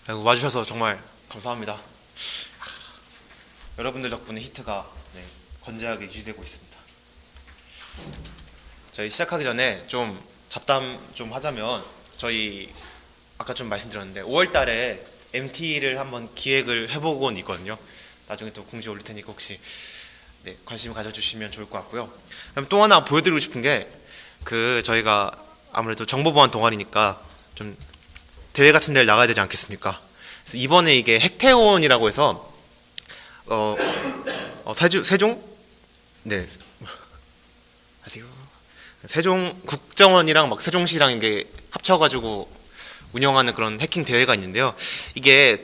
아이고, 와주셔서 정말 감사합니다. 여러분들 덕분에 히트가 건재하게 유지되고 있습니다. 저희 시작하기 전에 좀 잡담 좀 하자면, 저희 아까 좀 말씀드렸는데 5월 달에 MT를 한번 기획을 해보고는 있거든요. 나중에 또 공지 올릴 테니까 혹시 관심 가져주시면 좋을 것 같고요. 그다음 또 하나 보여드리고 싶은 게, 저희가 아무래도 정보보안 동아리니까 좀 대회 같은 데를 나가야 되지 않겠습니까? 그래서 이번에 이게 핵태원이라고 해서 세종? 네, 아세요? 세종 국정원이랑 막 세종시랑 이게 합쳐가지고 운영하는 그런 해킹 대회가 있는데요. 이게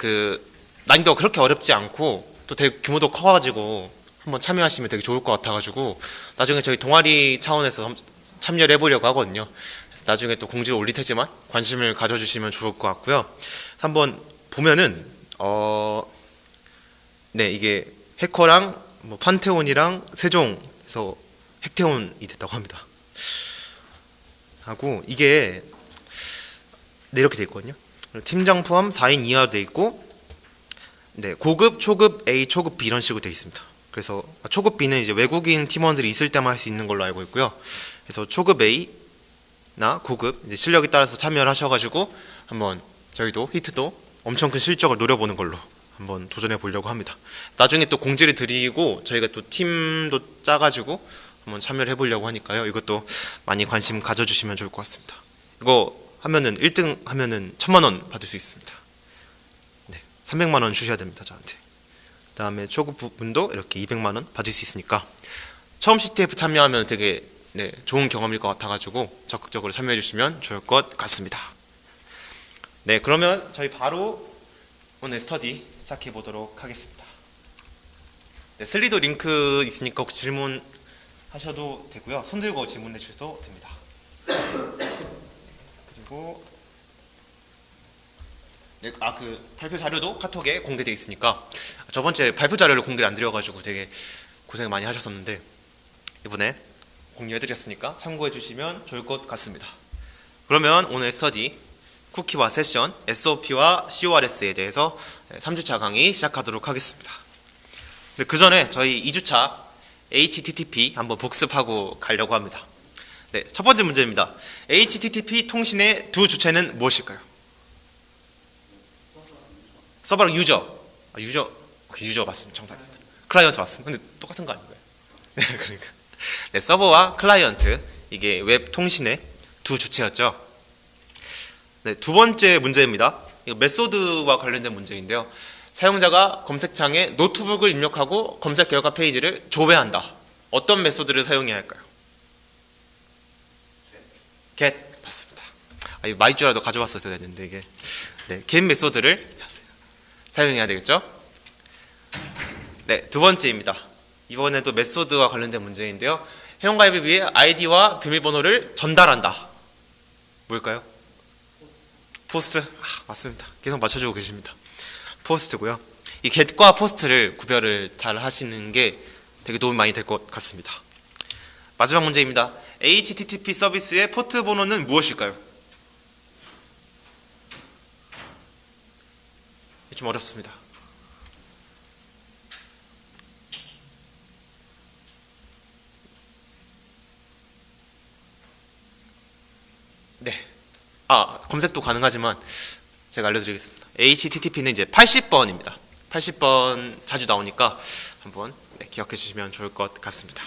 난이도가 그렇게 어렵지 않고 또 되게 규모도 커가지고 한번 참여하시면 되게 좋을 것 같아가지고 나중에 저희 동아리 차원에서 참여를 해보려고 하거든요. 그래서 나중에 또 공지를 올릴 테지만 관심을 가져주시면 좋을 것 같고요. 그래서 한번 보면은 이게 해커랑 뭐 판테온이랑 세종에서 핵태원이 됐다고 합니다. 하고 이게 이렇게 돼 있거든요. 팀장 포함 4인 이하로 돼 있고, 고급, 초급 A, 초급 B 이런 식으로 돼 있습니다. 그래서 초급 B는 이제 외국인 팀원들이 있을 때만 할 수 있는 걸로 알고 있고요. 그래서 초급 A나 고급 이제 실력에 따라서 참여를 하셔가지고 한번 저희도 히트도 엄청 큰 실적을 노려보는 걸로 한번 도전해 보려고 합니다. 나중에 또 공지를 드리고 저희가 또 팀도 짜가지고 한번 참여를 해보려고 하니까요. 이것도 많이 관심 가져주시면 좋을 것 같습니다. 이거 하면은 1등 하면은 1000만 원 받을 수 있습니다. 300만 원 주셔야 됩니다, 저한테. 그 다음에 초급 분도 이렇게 200만 원 받을 수 있으니까 처음 CTF 참여하면 되게 좋은 경험일 것 같아가지고 적극적으로 참여해 주시면 좋을 것 같습니다. 그러면 저희 바로 오늘 스터디 시작해 보도록 하겠습니다. 슬리도 링크 있으니까 혹시 질문 하셔도 되고요. 손 들고 질문해 주셔도 됩니다. 그리고 발표 자료도 카톡에 공개되어 있으니까, 저번주에 발표 자료를 공개를 안 드려가지고 되게 고생 많이 하셨었는데 이번에 공유해드렸으니까 참고해 주시면 좋을 것 같습니다. 그러면 오늘 스터디 쿠키와 세션, SOP와 CORS에 대해서 3주차 강의 시작하도록 하겠습니다. 그 전에 저희 2주차 HTTP 한번 복습하고 가려고 합니다. 첫 번째 문제입니다. HTTP 통신의 두 주체는 무엇일까요? 서버랑 유저. 유저 맞습니다. 정답입니다. 클라이언트 맞습니다. 근데 똑같은 거 아닌가요? 그러니까. 서버와 클라이언트, 이게 웹 통신의 두 주체였죠. 두 번째 문제입니다. 이거 메소드와 관련된 문제인데요. 사용자가 검색창에 노트북을 입력하고 검색 결과 페이지를 조회한다. 어떤 메소드를 사용해야 할까요? get. 맞습니다. 마이쮸라도 가져왔었어야 했는데 이게 get 메소드를 사용해야 되겠죠? 두 번째입니다. 이번에도 메소드와 관련된 문제인데요. 회원가입을 위해 아이디와 비밀번호를 전달한다. 뭘까요? 포스트. 맞습니다. 계속 맞춰주고 계십니다. 포스트고요. 이 get과 포스트를 구별을 잘 하시는 게 되게 도움이 많이 될 것 같습니다. 마지막 문제입니다. HTTP 서비스의 포트 번호는 무엇일까요? 좀 어렵습니다. 검색도 가능하지만 제가 알려드리겠습니다. HTTP는 이제 80번입니다. 80번 자주 나오니까 한번 기억해 주시면 좋을 것 같습니다.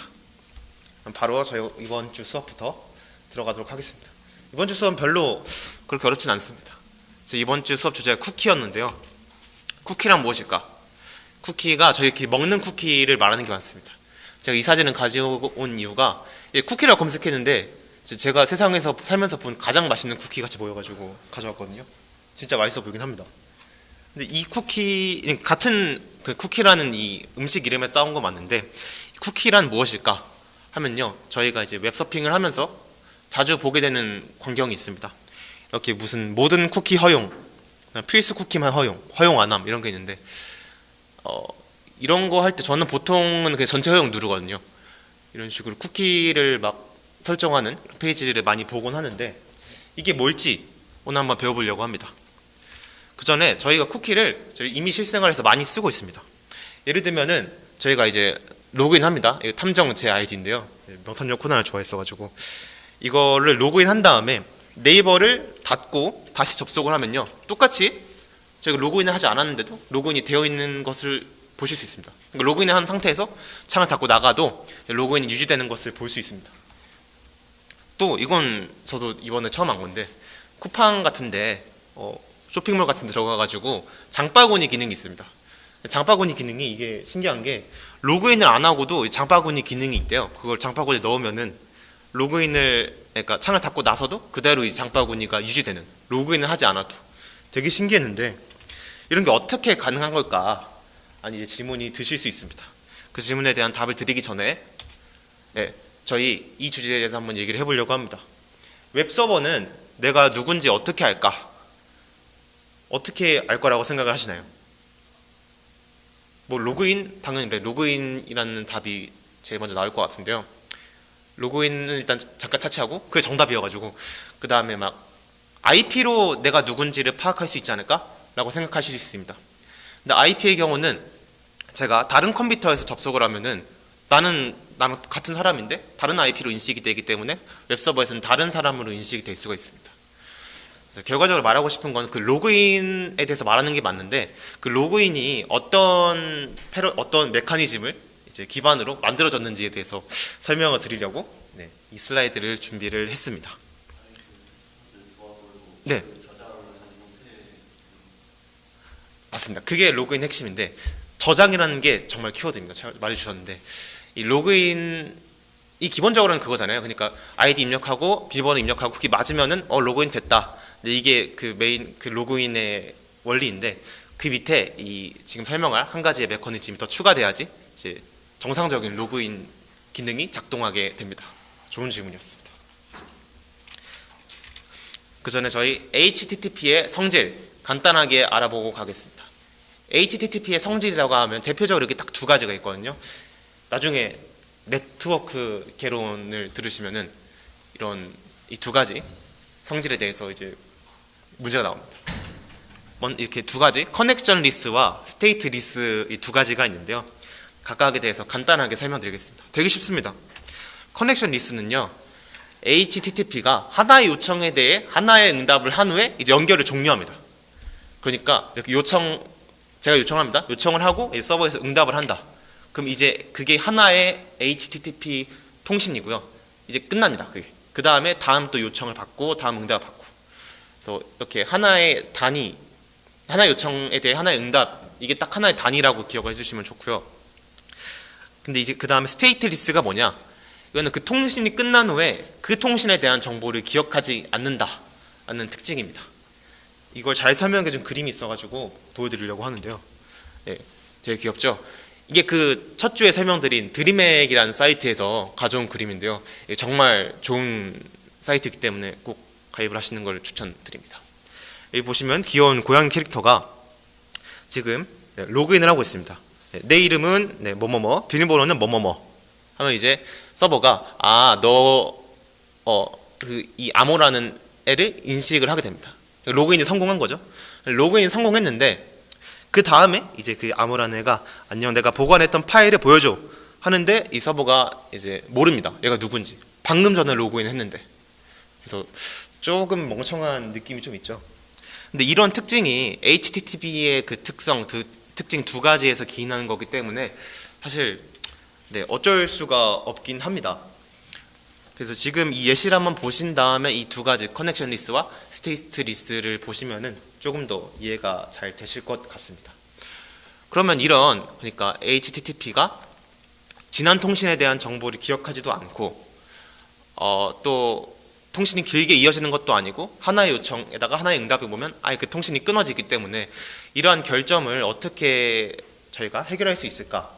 그럼 바로 저희 이번 주 수업부터 들어가도록 하겠습니다. 이번 주 수업은 별로 그렇게 어렵진 않습니다. 이번 주 수업 주제가 쿠키였는데요. 쿠키란 무엇일까? 쿠키가 저희 이렇게 먹는 쿠키를 말하는 게 많습니다. 제가 이 사진을 가져온 이유가 쿠키라고 검색했는데 제가 세상에서 살면서 본 가장 맛있는 쿠키 같이 보여가지고 가져왔거든요. 진짜 맛있어 보이긴 합니다. 근데 이 쿠키, 같은 쿠키라는 이 음식 이름에 싸운 거 맞는데, 쿠키란 무엇일까 하면요, 저희가 이제 웹서핑을 하면서 자주 보게 되는 광경이 있습니다. 이렇게 무슨 모든 쿠키 허용, 필수 쿠키만 허용 안함 이런 게 있는데, 이런 거 할 때 저는 보통은 그냥 전체 허용 누르거든요. 이런 식으로 쿠키를 막 설정하는 페이지를 많이 보곤 하는데, 이게 뭘지 오늘 한번 배워보려고 합니다. 그 전에 저희가 쿠키를 이미 실생활에서 많이 쓰고 있습니다. 예를 들면은 저희가 이제 로그인합니다. 이거 탐정 제 아이디인데요. 명탐정 코난을 좋아했어가지고 이거를 로그인 한 다음에 네이버를 닫고 다시 접속을 하면요, 똑같이 저희가 로그인을 하지 않았는데도 로그인이 되어 있는 것을 보실 수 있습니다. 그러니까 로그인을 한 상태에서 창을 닫고 나가도 로그인이 유지되는 것을 볼 수 있습니다. 또 이건 저도 이번에 처음 한 건데, 쿠팡 같은데 쇼핑몰 같은데 들어가가지고 장바구니 기능이 있습니다. 장바구니 기능이 이게 신기한 게 로그인을 안 하고도 장바구니 기능이 있대요. 그걸 장바구니에 넣으면은 그러니까 창을 닫고 나서도 그대로 이 장바구니가 유지되는, 로그인을 하지 않아도. 되게 신기했는데 이런 게 어떻게 가능한 걸까? 아니 이제 질문이 드실 수 있습니다. 그 질문에 대한 답을 드리기 전에 저희 이 주제에 대해서 한번 얘기를 해보려고 합니다. 웹서버는 내가 누군지 어떻게 알까? 어떻게 알 거라고 생각을 하시나요? 뭐 로그인? 당연히 로그인이라는 답이 제일 먼저 나올 것 같은데요. 로그인은 일단 잠깐 차치하고 그게 정답이어가지고 그 다음에 막 IP로 내가 누군지를 파악할 수 있지 않을까? 라고 생각하실 수 있습니다. 근데 IP의 경우는 제가 다른 컴퓨터에서 접속을 하면은 나는 같은 사람인데 다른 IP로 인식이 되기 때문에 웹서버에서는 다른 사람으로 인식이 될 수가 있습니다. 그래서 결과적으로 말하고 싶은 건 그 로그인에 대해서 말하는 게 맞는데, 그 로그인이 어떤 메커니즘을 이제 기반으로 만들어졌는지에 대해서 설명을 드리려고 이 슬라이드를 준비를 했습니다. 네, 맞습니다. 그게 로그인 핵심인데, 저장이라는 게 정말 키워드입니다. 잘 말해주셨는데, 이 로그인이 기본적으로는 그거잖아요. 그러니까 아이디 입력하고 비밀번호 입력하고 그게 맞으면은 로그인 됐다. 근데 이게 그 메인 그 로그인의 원리인데, 그 밑에 이 지금 설명할 한 가지의 메커니즘이 더 추가돼야지 이제 정상적인 로그인 기능이 작동하게 됩니다. 좋은 질문이었습니다. 그 전에 저희 HTTP의 성질 간단하게 알아보고 가겠습니다. HTTP의 성질이라고 하면 대표적으로 이렇게 딱 두 가지가 있거든요. 나중에 네트워크 개론을 들으시면은 이런 이 두 가지 성질에 대해서 이제 문제가 나옵니다. 이렇게 두 가지, 커넥션 리스와 스테이트 리스, 이 두 가지가 있는데요. 각각에 대해서 간단하게 설명드리겠습니다. 되게 쉽습니다. 커넥션 리스는요, HTTP가 하나의 요청에 대해 하나의 응답을 한 후에 이제 연결을 종료합니다. 그러니까 이렇게 제가 요청합니다. 요청을 하고 이제 서버에서 응답을 한다. 그럼 이제 그게 하나의 HTTP 통신이고요. 이제 끝납니다. 그게. 그 다음에 다음 또 요청을 받고 다음 응답을 받고. 그래서 이렇게 하나의 요청에 대해 하나의 응답, 이게 딱 하나의 단위라고 기억을 해주시면 좋고요. 근데 이제 그 다음에 스테이트 리스가 뭐냐? 이거는 그 통신이 끝난 후에 그 통신에 대한 정보를 기억하지 않는다는 특징입니다. 이걸 잘 설명해준 그림이 있어가지고 보여드리려고 하는데요. 되게 귀엽죠? 이게 그 첫 주에 설명드린 드림액이라는 사이트에서 가져온 그림인데요. 정말 좋은 사이트이기 때문에 꼭 가입을 하시는 걸 추천드립니다. 여기 보시면 귀여운 고양이 캐릭터가 지금 로그인을 하고 있습니다. 내 이름은 뭐뭐뭐, 비밀번호는 뭐뭐뭐 하면 이제 서버가 이 암호라는 애를 인식을 하게 됩니다. 로그인이 성공한 거죠. 로그인 성공했는데 그 다음에 이제 그 암호라는 애가 안녕, 내가 보관했던 파일을 보여줘 하는데 이 서버가 이제 모릅니다. 얘가 누군지. 방금 전에 로그인 했는데. 그래서 조금 멍청한 느낌이 좀 있죠. 근데 이런 특징이 HTTP의 그 특징 두 가지에서 기인하는 거기 때문에 사실 어쩔 수가 없긴 합니다. 그래서 지금 이 예시를 한번 보신 다음에 이 두 가지 커넥션 리스와 스테이트 리스를 보시면은 조금 더 이해가 잘 되실 것 같습니다. 그러면 그러니까 HTTP가 지난 통신에 대한 정보를 기억하지도 않고 또 통신이 길게 이어지는 것도 아니고 하나의 요청에다가 하나의 응답을 보면 아예 그 통신이 끊어지기 때문에 이러한 결점을 어떻게 저희가 해결할 수 있을까?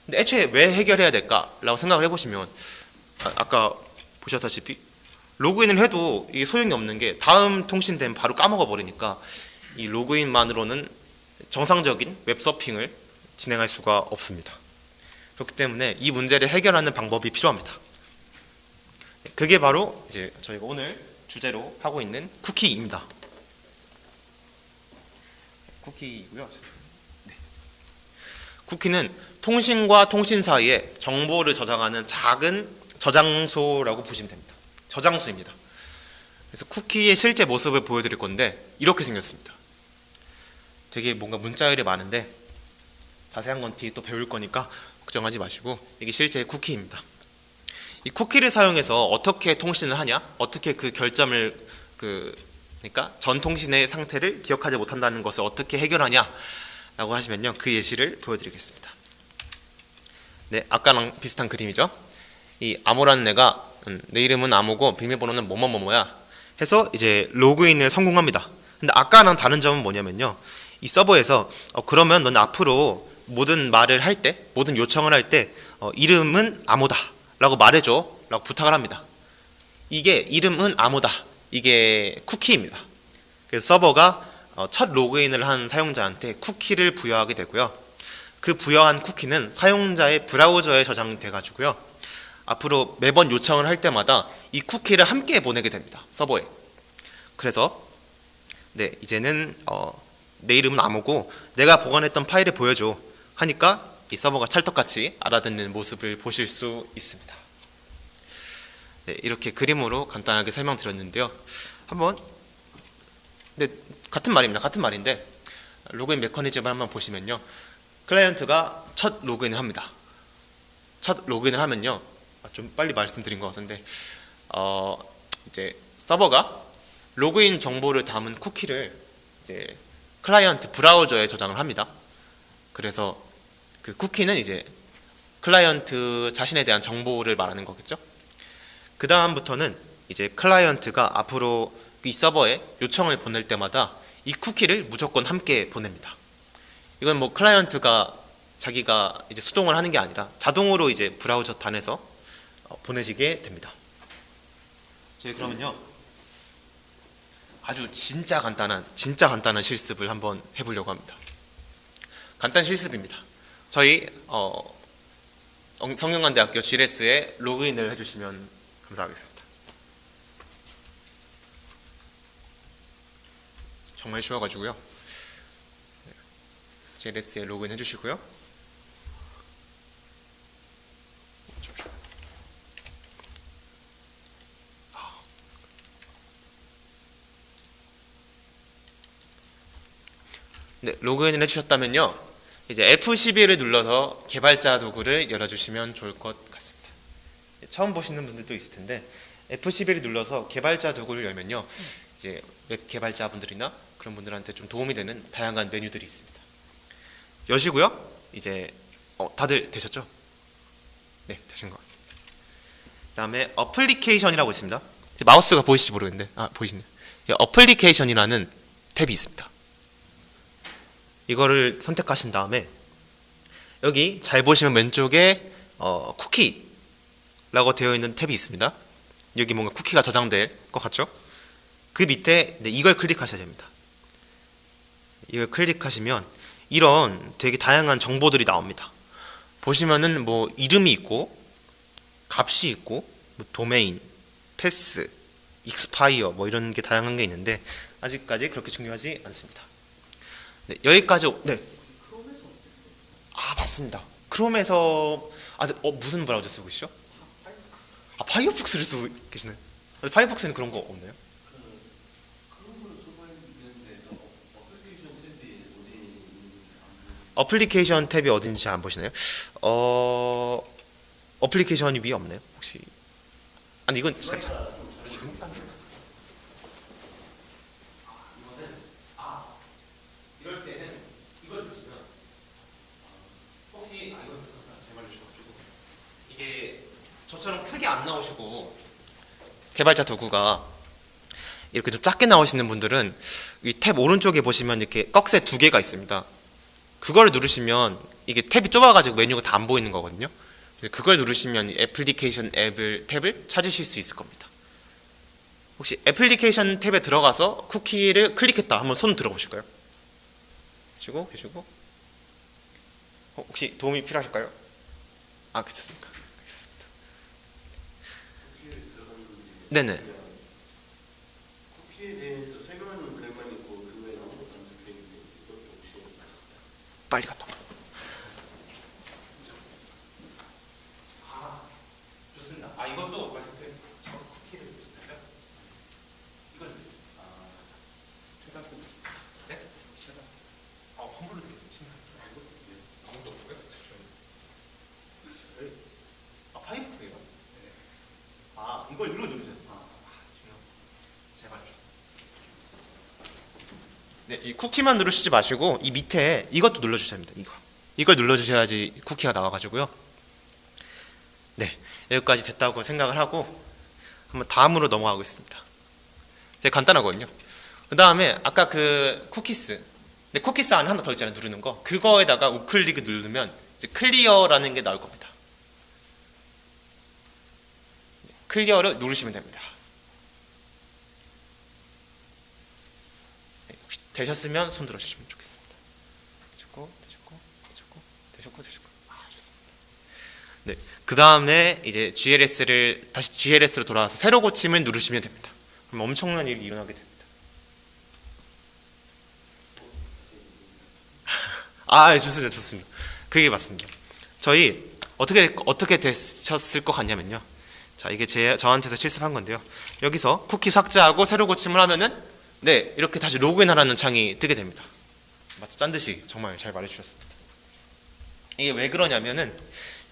근데 애초에 왜 해결해야 될까라고 생각을 해보시면 아까 보셨다시피 로그인을 해도 이게 소용이 없는 게 다음 통신 되면 바로 까먹어 버리니까 이 로그인만으로는 정상적인 웹서핑을 진행할 수가 없습니다. 그렇기 때문에 이 문제를 해결하는 방법이 필요합니다. 그게 바로 이제 저희가 오늘 주제로 하고 있는 쿠키입니다. 쿠키이고요. 네. 쿠키는 통신과 통신 사이에 정보를 저장하는 작은 저장소라고 보시면 됩니다. 저장소입니다. 그래서 쿠키의 실제 모습을 보여드릴 건데 이렇게 생겼습니다. 되게 뭔가 문자열이 많은데 자세한 건 뒤에 또 배울 거니까 걱정하지 마시고, 이게 실제 쿠키입니다. 이 쿠키를 사용해서 어떻게 통신을 하냐, 어떻게 그 결점을 그러니까 전 통신의 상태를 기억하지 못한다는 것을 어떻게 해결하냐 라고 하시면요, 그 예시를 보여드리겠습니다. 네, 아까랑 비슷한 그림이죠. 이 암호라는 애가 내 이름은 암호고 비밀번호는 뭐뭐뭐뭐야 해서 이제 로그인을 성공합니다. 근데 아까랑 다른 점은 뭐냐면요, 이 서버에서 그러면 넌 앞으로 모든 말을 할 때, 모든 요청을 할 때 이름은 암호다 라고 말해줘 라고 부탁을 합니다. 이게 이름은 암호다, 이게 쿠키입니다. 그래서 서버가 첫 로그인을 한 사용자한테 쿠키를 부여하게 되고요, 그 부여한 쿠키는 사용자의 브라우저에 저장돼 가지고요, 앞으로 매번 요청을 할 때마다 이 쿠키를 함께 보내게 됩니다, 서버에. 그래서 네, 이제는 내 이름은 암호고 내가 보관했던 파일을 보여줘 하니까 이 서버가 찰떡같이 알아듣는 모습을 보실 수 있습니다. 네, 이렇게 그림으로 간단하게 설명드렸는데요. 한번 같은 말입니다. 같은 말인데 로그인 메커니즘을 한번 보시면요, 클라이언트가 첫 로그인을 합니다. 첫 로그인을 하면요, 좀 빨리 말씀드린 것 같은데 이제 서버가 로그인 정보를 담은 쿠키를 이제 클라이언트 브라우저에 저장을 합니다. 그래서 그 쿠키는 이제 클라이언트 자신에 대한 정보를 말하는 거겠죠. 그 다음부터는 이제 클라이언트가 앞으로 이 서버에 요청을 보낼 때마다 이 쿠키를 무조건 함께 보냅니다. 이건 뭐 클라이언트가 자기가 이제 수동을 하는 게 아니라 자동으로 이제 브라우저 단에서 보내지게 됩니다. 저희 그러면요, 아주 진짜 간단한 실습을 한번 해보려고 합니다. 간단 실습입니다. 저희 성균관대학교 GLS에 로그인을 해주시면 감사하겠습니다. 정말 쉬워가지고요, GLS에 로그인 해주시고요, 네, 로그인을 해주셨다면요, 이제 F12를 눌러서 개발자 도구를 열어주시면 좋을 것 같습니다. 처음 보시는 분들도 있을 텐데 F11을 눌러서 개발자 도구를 열면요, 이제 웹 개발자분들이나 그런 분들한테 좀 도움이 되는 다양한 메뉴들이 있습니다. 여시고요, 이제 다들 되셨죠? 네, 되신 것 같습니다. 그 다음에 어플리케이션이라고 있습니다. 마우스가 보이실지 모르겠는데 보이시네요. 어플리케이션이라는 탭이 있습니다. 이거를 선택하신 다음에 여기 잘 보시면 왼쪽에 쿠키라고 되어 있는 탭이 있습니다. 여기 뭔가 쿠키가 저장될 것 같죠? 그 밑에 이걸 클릭하셔야 됩니다. 이걸 클릭하시면 이런 되게 다양한 정보들이 나옵니다. 보시면은 뭐 이름이 있고 값이 있고 뭐 도메인, 패스, 익스파이어 뭐 이런 게 다양한 게 있는데 아직까지 그렇게 중요하지 않습니다. 네, 여기까지. 네. 맞습니다. 크롬에서 무슨 브라우저 쓰고 계시죠? 파이어폭스를 쓰고 계시나요? 파이어폭스는 그런 거 없나요? 어플리케이션 탭이 어딘지 잘 안 보시나요? 어플리케이션 위에 없나요? 혹시? 아니 이건 진짜 잠깐. 이럴 때는 이걸 보시면 혹시 이건 제발 주셔가지고 이게 저처럼 크게 안 나오시고 개발자 도구가 이렇게 좀 작게 나오시는 분들은 이 탭 오른쪽에 보시면 이렇게 꺽쇠 2개가 있습니다. 그걸 누르시면 이게 탭이 좁아가지고 메뉴가 다 안 보이는 거거든요. 그래서 그걸 누르시면 애플리케이션 탭을 찾으실 수 있을 겁니다. 혹시 애플리케이션 탭에 들어가서 쿠키를 클릭했다 한번 손 들어보실까요? 계시고 혹시 도움이 필요하실까요? 괜찮습니까? 알겠습니다. 네네. 쿠키에 대해서 설명하는 글만 있고 그 외에 아무것도 안 적혀 있는데 빨리 갔다 와. 좋습니다. 이것도 말씀드린 저 쿠키를 주시나요? 이걸 최다스. 네? 최다스. 환불로 드리겠습니다. 아무도 없고요. 파이브스예요? 네. 이걸 눌러주세요. 중요한. 잘 봐주셨어요. 네, 이 쿠키만 누르시지 마시고 이 밑에 이것도 눌러주셔야 합니다. 이걸 눌러주셔야지 쿠키가 나와가지고요. 네, 여기까지 됐다고 생각을 하고 한번 다음으로 넘어가겠습니다. 되게 간단하거든요. 그 다음에 아까 그 쿠키스, 근데 쿠키스 안에 하나 더 있잖아요. 누르는 거. 그거에다가 우클릭을 누르면 이제 클리어라는 게 나올 겁니다. 클리어를 누르시면 됩니다. 네, 혹시 되셨으면 손 들어주시면 좋겠습니다. 되셨고. 좋습니다. 네, 그 다음에 이제 다시 GLS로 돌아와서 새로 고침을 누르시면 됩니다. 그럼 엄청난 일이 일어나게 됩니다. 좋습니다. 그게 맞습니다. 저희 어떻게 되셨을 것 같냐면요. 자, 이게 저한테서 실습한 건데요. 여기서 쿠키 삭제하고 새로 고침을 하면은 네, 이렇게 다시 로그인하라는 창이 뜨게 됩니다. 마치 짠 듯이 정말 잘 말해주셨습니다. 이게 왜 그러냐면은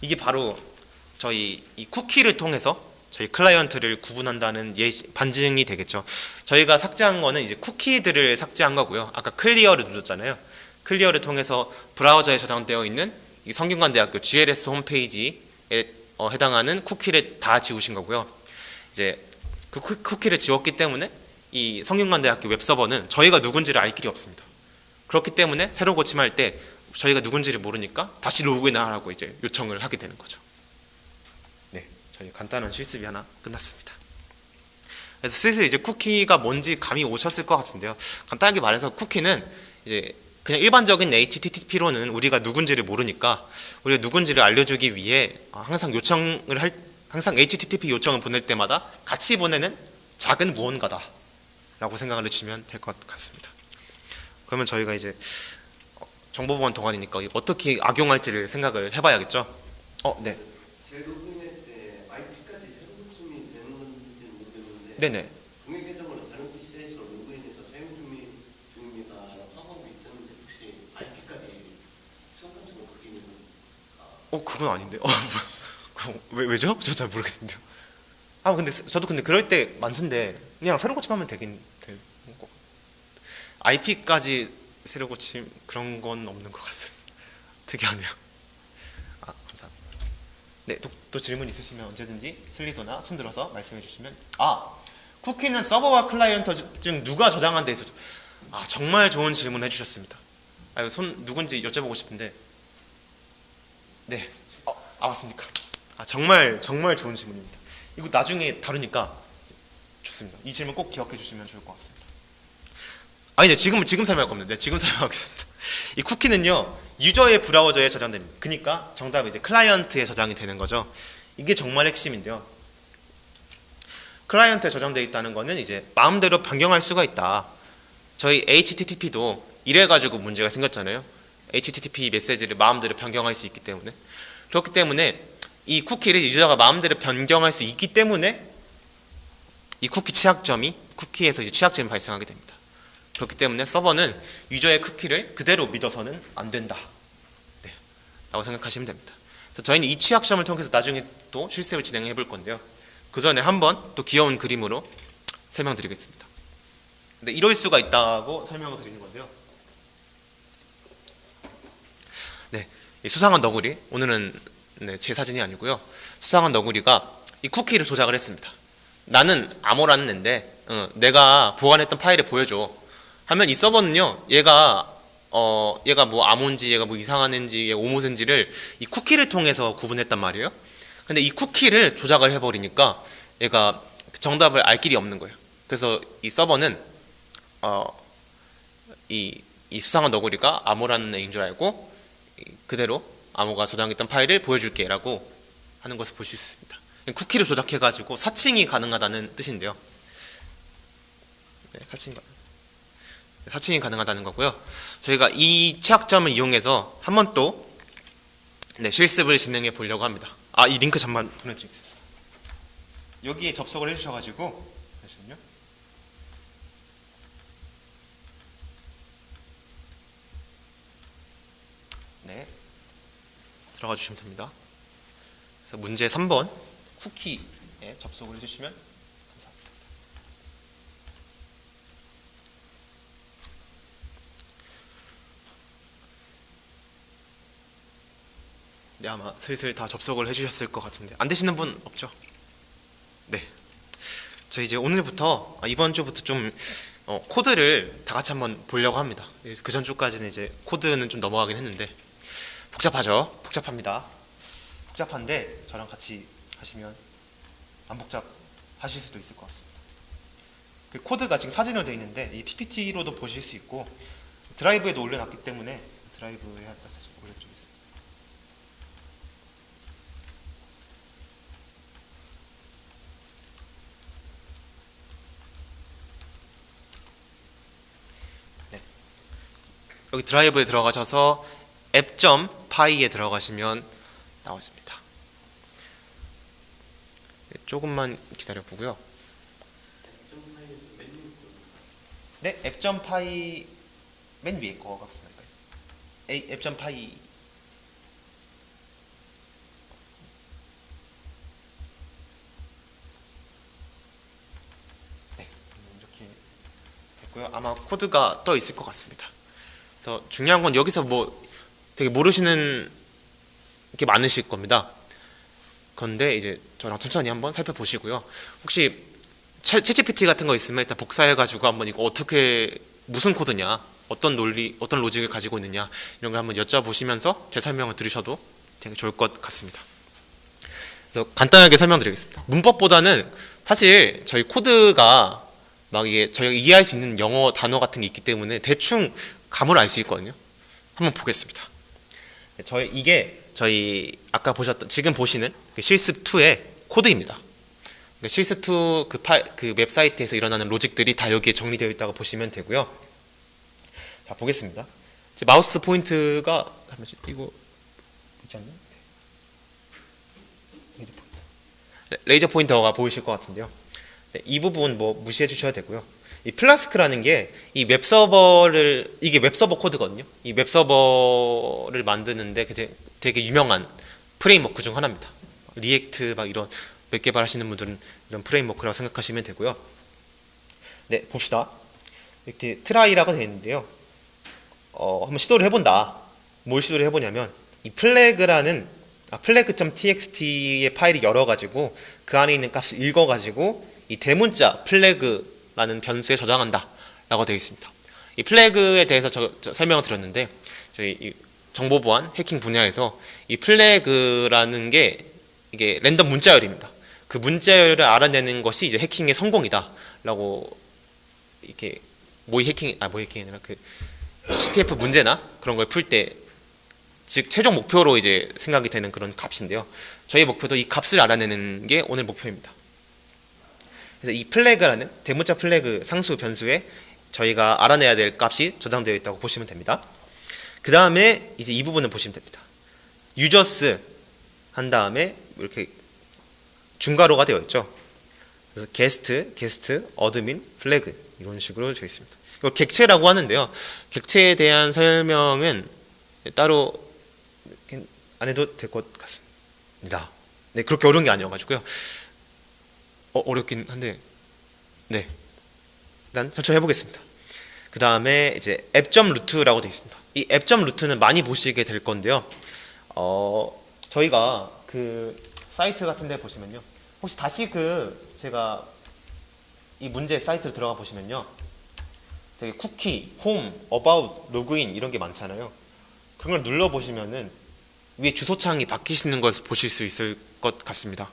이게 바로 저희 이 쿠키를 통해서 저희 클라이언트를 구분한다는 반증이 되겠죠. 저희가 삭제한 거는 이제 쿠키들을 삭제한 거고요. 아까 클리어를 눌렀잖아요. 클리어를 통해서 브라우저에 저장되어 있는 이 성균관대학교 GLS 홈페이지에 해당하는 쿠키를 다 지우신 거고요. 이제 그 쿠키를 지웠기 때문에 이 성균관대학교 웹서버는 저희가 누군지를 알 길이 없습니다. 그렇기 때문에 새로 고침할 때 저희가 누군지를 모르니까 다시 로그인하라고 이제 요청을 하게 되는 거죠. 네, 저희 간단한 실습이 하나 끝났습니다. 그래서 슬슬 이제 쿠키가 뭔지 감이 오셨을 것 같은데요. 간단하게 말해서 쿠키는 이제 그냥 일반적인 HTTP로는 우리가 누군지를 모르니까 우리가 누군지를 알려주기 위해 항상 HTTP 요청을 보낼 때마다 같이 보내는 작은 무언가다 라고 생각을 해주시면 될 것 같습니다. 그러면 저희가 이제 정보보안 동아리니까 어떻게 악용할지를 생각을 해봐야겠죠. 네. 제 로그인할 때 IP까지 새로 고침이 되는 건지 모르겠는데 네네. 동일 계정으로 다른 PC에서 로그인해서 사용 중입니다 하고 있었는데 혹시 IP까지 수학관적으로 바뀌는 건? 그건 아닌데. 왜죠? 저 잘 모르겠는데요. 근데 저도 그럴 때 많던데 그냥 새로 고침하면 되는 거. IP까지 새로 고침 그런 건 없는 것 같습니다. 특이하네요. 감사합니다. 네, 또 질문 있으시면 언제든지 슬리도나 손들어서 말씀해 주시면. 쿠키는 서버와 클라이언트 중 누가 저장한 데 있어죠? 정말 좋은 질문 해주셨습니다. 누군지 여쭤보고 싶은데. 네, 맞습니까? 정말 좋은 질문입니다. 이거 나중에 다루니까 좋습니다. 이 질문 꼭 기억해 주시면 좋을 것 같습니다. 네, 지금 설명할 겁니다. 네, 지금 설명하겠습니다. 이 쿠키는요, 유저의 브라우저에 저장됩니다. 그러니까 정답은 이제 클라이언트에 저장이 되는 거죠. 이게 정말 핵심인데요. 클라이언트에 저장되어 있다는 거는 이제 마음대로 변경할 수가 있다. 저희 HTTP도 이래가지고 문제가 생겼잖아요. HTTP 메시지를 마음대로 변경할 수 있기 때문에. 그렇기 때문에 이 쿠키를 유저가 마음대로 변경할 수 있기 때문에 이 쿠키에서 이제 취약점이 발생하게 됩니다. 그렇기 때문에 서버는 유저의 쿠키를 그대로 믿어서는 안 된다. 네, 라고 생각하시면 됩니다. 그래서 저희는 이 취약점을 통해서 나중에 또 실습을 진행해 볼 건데요. 그 전에 한번 또 귀여운 그림으로 설명드리겠습니다. 근데 이럴 수가 있다고 설명을 드리는 건데요. 네, 이 수상한 너구리, 오늘은 제 사진이 아니고요. 수상한 너구리가 이 쿠키를 조작을 했습니다. 나는 아모라는 앤데 내가 보관했던 파일을 보여줘 하면 이 서버는요, 얘가 뭐 아몬지, 얘가 뭐 이상한 앤지, 얘가 오모센지를 이 쿠키를 통해서 구분했단 말이에요. 근데 이 쿠키를 조작을 해버리니까 얘가 정답을 알 길이 없는 거예요. 그래서 이 서버는 이 수상한 너구리가 아모라는 애인 줄 알고 그대로 아모가 저장했던 파일을 보여줄게 라고 하는 것을 볼 수 있습니다. 쿠키를 조작해가지고 사칭이 가능하다는 뜻인데요. 네, 사칭 가능. 사칭이 가능하다는 거고요. 저희가 이 취약점을 이용해서 한 번 또 실습을 진행해 보려고 합니다. 이 링크 잠만 보내드리겠습니다. 여기에 접속을 해주셔가지고 잠시만요. 네, 들어가 주시면 됩니다. 그래서 문제 3번 쿠키에 접속을 해주시면 감사하겠습니다. 네, 아마 슬슬 다 접속을 해주셨을 것 같은데 안 되시는 분 없죠? 네, 저희 이제 오늘부터 이번 주부터 좀 코드를 다 같이 한번 보려고 합니다. 그 전 주까지는 이제 코드는 좀 넘어가긴 했는데 복잡하죠? 복잡합니다. 복잡한데 저랑 같이 하시면 안 복잡하실 수도 있을 것 같습니다. 그 코드가 지금 사진으로 되어 있는데 이 PPT로도 보실 수 있고 드라이브에도 올려놨기 때문에 드라이브에 다시 올려드리겠습니다. 네. 여기 드라이브에 들어가셔서 app.py에 들어가시면 나오십니다. 네, 조금만 기다려 보고요. 네, app.py 맨 위에 거가 무슨 말일까요? app.py 네, 이렇게 됐고요. 아마 코드가 떠 있을 것 같습니다. 그래서 중요한 건 여기서 뭐 되게 모르시는 게 많으실 겁니다. 그런데 이제 저랑 천천히 한번 살펴보시고요. 혹시 챗GPT 같은 거 있으면 일단 복사해가지고 한번 이거 어떻게 무슨 코드냐, 어떤 논리, 어떤 로직을 가지고 있느냐 이런 걸 한번 여쭤보시면서 제 설명을 들으셔도 되게 좋을 것 같습니다. 그래서 간단하게 설명드리겠습니다. 문법보다는 사실 저희 코드가 막 이게 저희가 이해할 수 있는 영어 단어 같은 게 있기 때문에 대충 감을 알 수 있거든요. 한번 보겠습니다. 이게 저희 아까 보셨던 지금 보시는 그 실습 2의 코드입니다. 그러니까 실습 2 그 웹사이트에서 일어나는 로직들이 다 여기에 정리되어 있다고 보시면 되고요. 자, 보겠습니다. 제 마우스 포인트가 이거 있지 않나요? 레이저 포인터가 보이실 것 같은데요. 네, 이 부분 뭐 무시해 주셔야 되고요. 이 플라스크라는 게 이 웹서버를 이게 웹서버 코드거든요. 이 웹서버를 만드는데 되게 유명한 프레임워크 중 하나입니다. 리액트 막 이런 웹 개발하시는 분들은 이런 프레임워크라고 생각하시면 되고요. 네, 봅시다. 이렇게 트라이라고 되어 있는데요. 한번 시도를 해본다. 뭘 시도를 해보냐면 이 플래그라는 플래그.txt의 파일이 열어가지고 그 안에 있는 값을 읽어가지고 이 대문자 플래그라는 변수에 저장한다 라고 되어 있습니다. 이 플래그에 대해서 저 설명을 드렸는데 저희 이 정보보안 해킹 분야에서 이 플래그라는 게 이게 랜덤 문자열입니다. 그 문자열을 알아내는 것이 이제 해킹의 성공이다 라고 이렇게 모의 해킹이 아니라 그 CTF 문제나 그런 걸 풀 때 즉 최종 목표로 이제 생각이 되는 그런 값인데요. 저희 목표도 이 값을 알아내는 게 오늘 목표입니다. 그래서 이 플래그라는 대문자 플래그 상수 변수에 저희가 알아내야 될 값이 저장되어 있다고 보시면 됩니다. 그 다음에 이제 이 부분을 보시면 됩니다. 유저스 한 다음에 이렇게 중괄호가 되어 있죠. 그래서 게스트, 어드민, 플래그 이런 식으로 되어 있습니다. 이걸 객체라고 하는데요. 객체에 대한 설명은 따로 안 해도 될 것 같습니다. 네, 그렇게 어려운 게 아니어가지고요. 어렵긴 한데, 네, 일단 천천히 해보겠습니다. 그 다음에 이제 app.root라고 되어 있습니다. 이 app.root는 많이 보시게 될 건데요. 저희가 그 사이트 같은데 보시면요, 혹시 다시 제가 이 문제 사이트로 들어가 보시면요, 되게 쿠키, 홈, 어바웃, 로그인 이런 게 많잖아요. 그런 걸 눌러 보시면은 위에 주소창이 바뀌시는 걸 보실 수 있을 것 같습니다.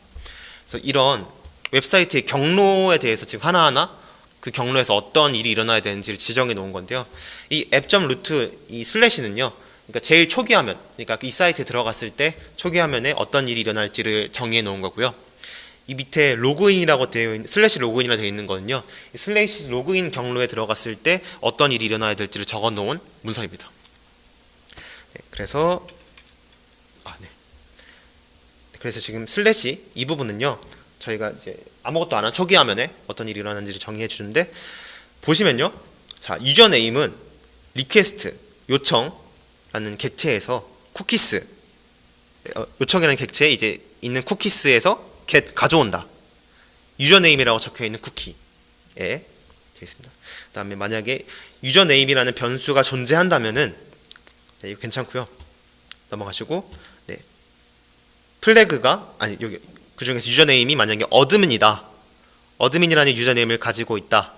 그래서 이런 웹사이트의 경로에 대해서 지금 하나하나 그 경로에서 어떤 일이 일어나야 되는지를 지정해 놓은 건데요. 이 app.root 이 슬래시는요, 그러니까 제일 초기 화면, 그러니까 이 사이트에 들어갔을 때 초기 화면에 어떤 일이 일어날지를 정의해 놓은 거고요. 이 밑에 로그인이라고 되어 있는 슬래시 로그인이라고 되어 있는 거는요. 이 슬래시 로그인 경로에 들어갔을 때 어떤 일이 일어나야 될지를 적어 놓은 문서입니다. 네, 그래서 그래서 지금 슬래시 이 부분은요. 저희가 이제 아무것도 안 한 초기 화면에 어떤 일이 일어나는지를 정의해 주는데 보시면요. 자, 유저네임은 리퀘스트 요청라는 객체에서 쿠키스 요청이라는 객체에 이제 있는 쿠키스에서 get 가져온다. 유저네임이라고 적혀 있는 쿠키에 되어 있습니다. 그다음에 만약에 유저네임이라는 변수가 존재한다면은 네, 이거 괜찮고요. 넘어가시고 네. 플래그가 아니 여기 그 중에서 유저네임이 만약에 어드민이다. 어드민이라는 유저네임을 가지고 있다.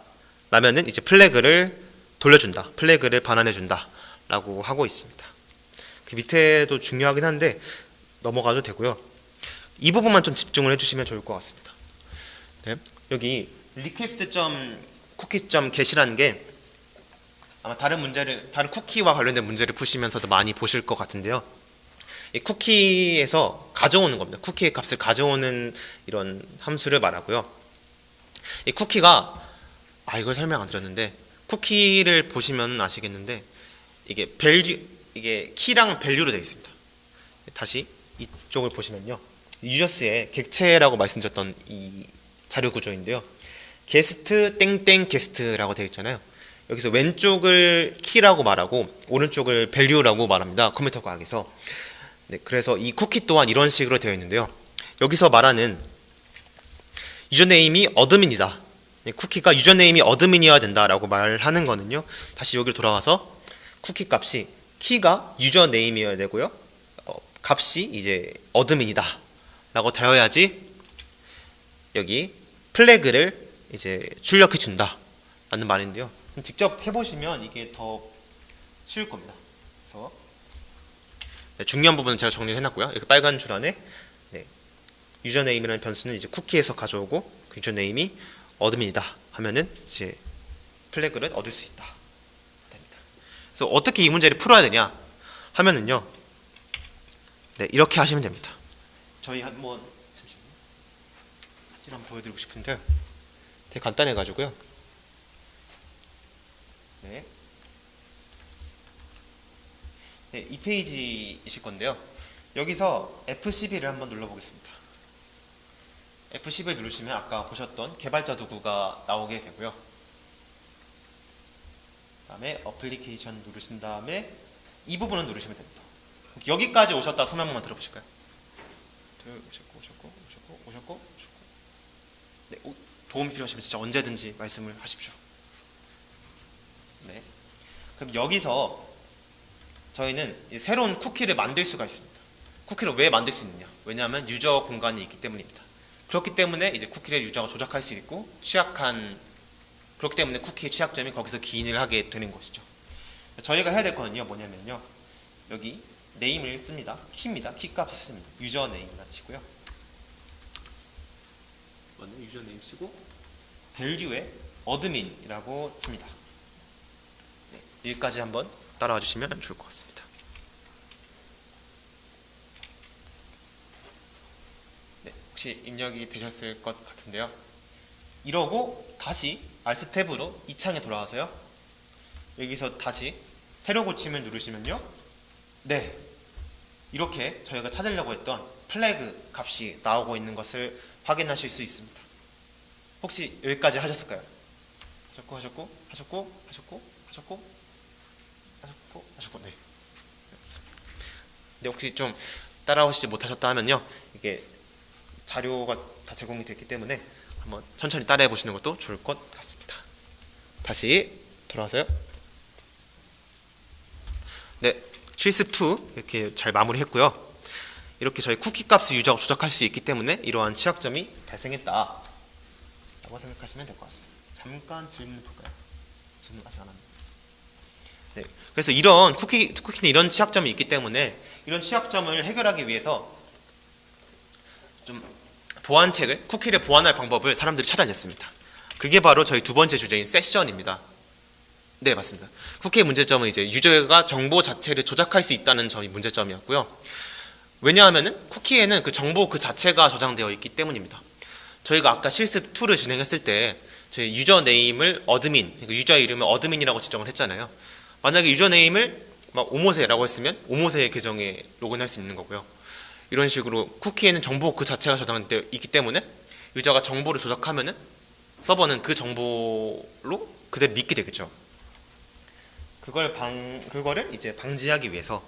라면은 이제 플래그를 돌려준다. 플래그를 반환해준다. 라고 하고 있습니다. 그 밑에도 중요하긴 한데 넘어가도 되고요. 이 부분만 좀 집중을 해주시면 좋을 것 같습니다. 네. 여기 request.cookie.get이라는 게 아마 다른 쿠키와 관련된 문제를 푸시면서도 많이 보실 것 같은데요. 이 쿠키에서 가져오는 겁니다. 쿠키의 값을 가져오는 이런 함수를 말하고요. 이 쿠키가 이걸 설명 안 드렸는데 쿠키를 보시면 아시겠는데 이게 키랑 밸류로 되어 있습니다. 다시 이쪽을 보시면요. 유저스의 객체라고 말씀드렸던 이 자료 구조인데요. 게스트 땡땡 게스트라고 되어 있잖아요. 여기서 왼쪽을 키라고 말하고 오른쪽을 밸류라고 말합니다. 컴퓨터 과학에서. 네, 그래서 이 쿠키 또한 이런 식으로 되어 있는데요. 여기서 말하는 유저네임이 어드민이다. 네, 쿠키가 유저네임이 어드민이어야 된다라고 말하는 거는요. 다시 여기로 돌아와서 쿠키 값이 키가 유저네임이어야 되고요. 값이 이제 어드민이다 라고 되어야지 여기 플래그를 이제 출력해 준다 라는 말인데요. 직접 해보시면 이게 더 쉬울 겁니다. 그래서 네, 중요한 부분은 제가 정리를 해놨고요. 이렇게 빨간 줄 안에 네, 유저네임이라는 변수는 이제 쿠키에서 가져오고 그 유저네임이 어드민이다 하면은 이제 플래그를 얻을 수 있다 됩니다. 그래서 어떻게 이 문제를 풀어야 되냐 하면은요. 네, 이렇게 하시면 됩니다. 저희 한번 보여드리고 싶은데 되게 간단해가지고요. 네. 네, 이 페이지이실 건데요. 여기서 F12를 한번 눌러보겠습니다. F12를 누르시면 아까 보셨던 개발자 도구가 나오게 되고요. 그 다음에 어플리케이션 누르신 다음에 이 부분을 누르시면 됩니다. 여기까지 오셨다 손 한 번만 들어보실까요? 오셨고. 네, 도움이 필요하시면 진짜 언제든지 말씀을 하십시오. 네. 그럼 여기서 저희는 새로운 쿠키를 만들 수가 있습니다. 쿠키를 왜 만들 수 있느냐? 왜냐하면 유저 공간이 있기 때문입니다. 그렇기 때문에 이제 쿠키를 유저가 조작할 수 있고 그렇기 때문에 쿠키의 취약점이 거기서 기인을 하게 되는 것이죠. 저희가 해야 될 거는요 뭐냐면요 여기 네임을 씁니다. 키입니다. 키 값을 씁니다. 유저 네임이라 치고요. 먼저 유저 네임 쓰고 밸류에 어드민이라고 칩니다. 네, 여기까지 한번 따라와 주시면 좋을 것 같습니다. 네, 혹시 입력이 되셨을 것 같은데요. 이러고 다시 Alt 탭으로 이 창에 돌아와서요. 여기서 다시 새로 고침을 누르시면요. 네, 이렇게 저희가 찾으려고 했던 플래그 값이 나오고 있는 것을 확인하실 수 있습니다. 혹시 여기까지 하셨을까요? 하셨고 네. 근데 혹시 좀 따라오시지 못하셨다 하면요. 이게 자료가 다 제공이 됐기 때문에 한번 천천히 따라해 보시는 것도 좋을 것 같습니다. 다시 돌아와서요. 네, 실습 2 이렇게 잘 마무리했고요. 이렇게 저희 쿠키 값을 유저가 조작할 수 있기 때문에 이러한 취약점이 발생했다 라고 생각하시면 될 것 같습니다. 잠깐 질문 볼까요? 질문 아직 안 합니다. 네, 그래서 이런 쿠키는 이런 취약점이 있기 때문에 이런 취약점을 해결하기 위해서 좀 쿠키를 보완할 방법을 사람들이 찾아냈습니다. 그게 바로 저희 두 번째 주제인 세션입니다. 네, 맞습니다. 쿠키의 문제점은 이제 유저가 정보 자체를 조작할 수 있다는 점이 문제점이었고요. 왜냐하면은 쿠키에는 그 정보 그 자체가 저장되어 있기 때문입니다. 저희가 아까 실습 2를 진행했을 때 저희 유저네임을 어드민, 그러니까 유저 이름을 어드민이라고 지정을 했잖아요. 만약에 유저네임을 막 오모세라고 했으면 오모세 계정에 로그인할 수 있는 거고요. 이런 식으로 쿠키에는 정보 그 자체가 저장되어 있기 때문에 유저가 정보를 조작하면은 서버는 그 정보로 그대로 믿게 되겠죠. 그거를 이제 방지하기 위해서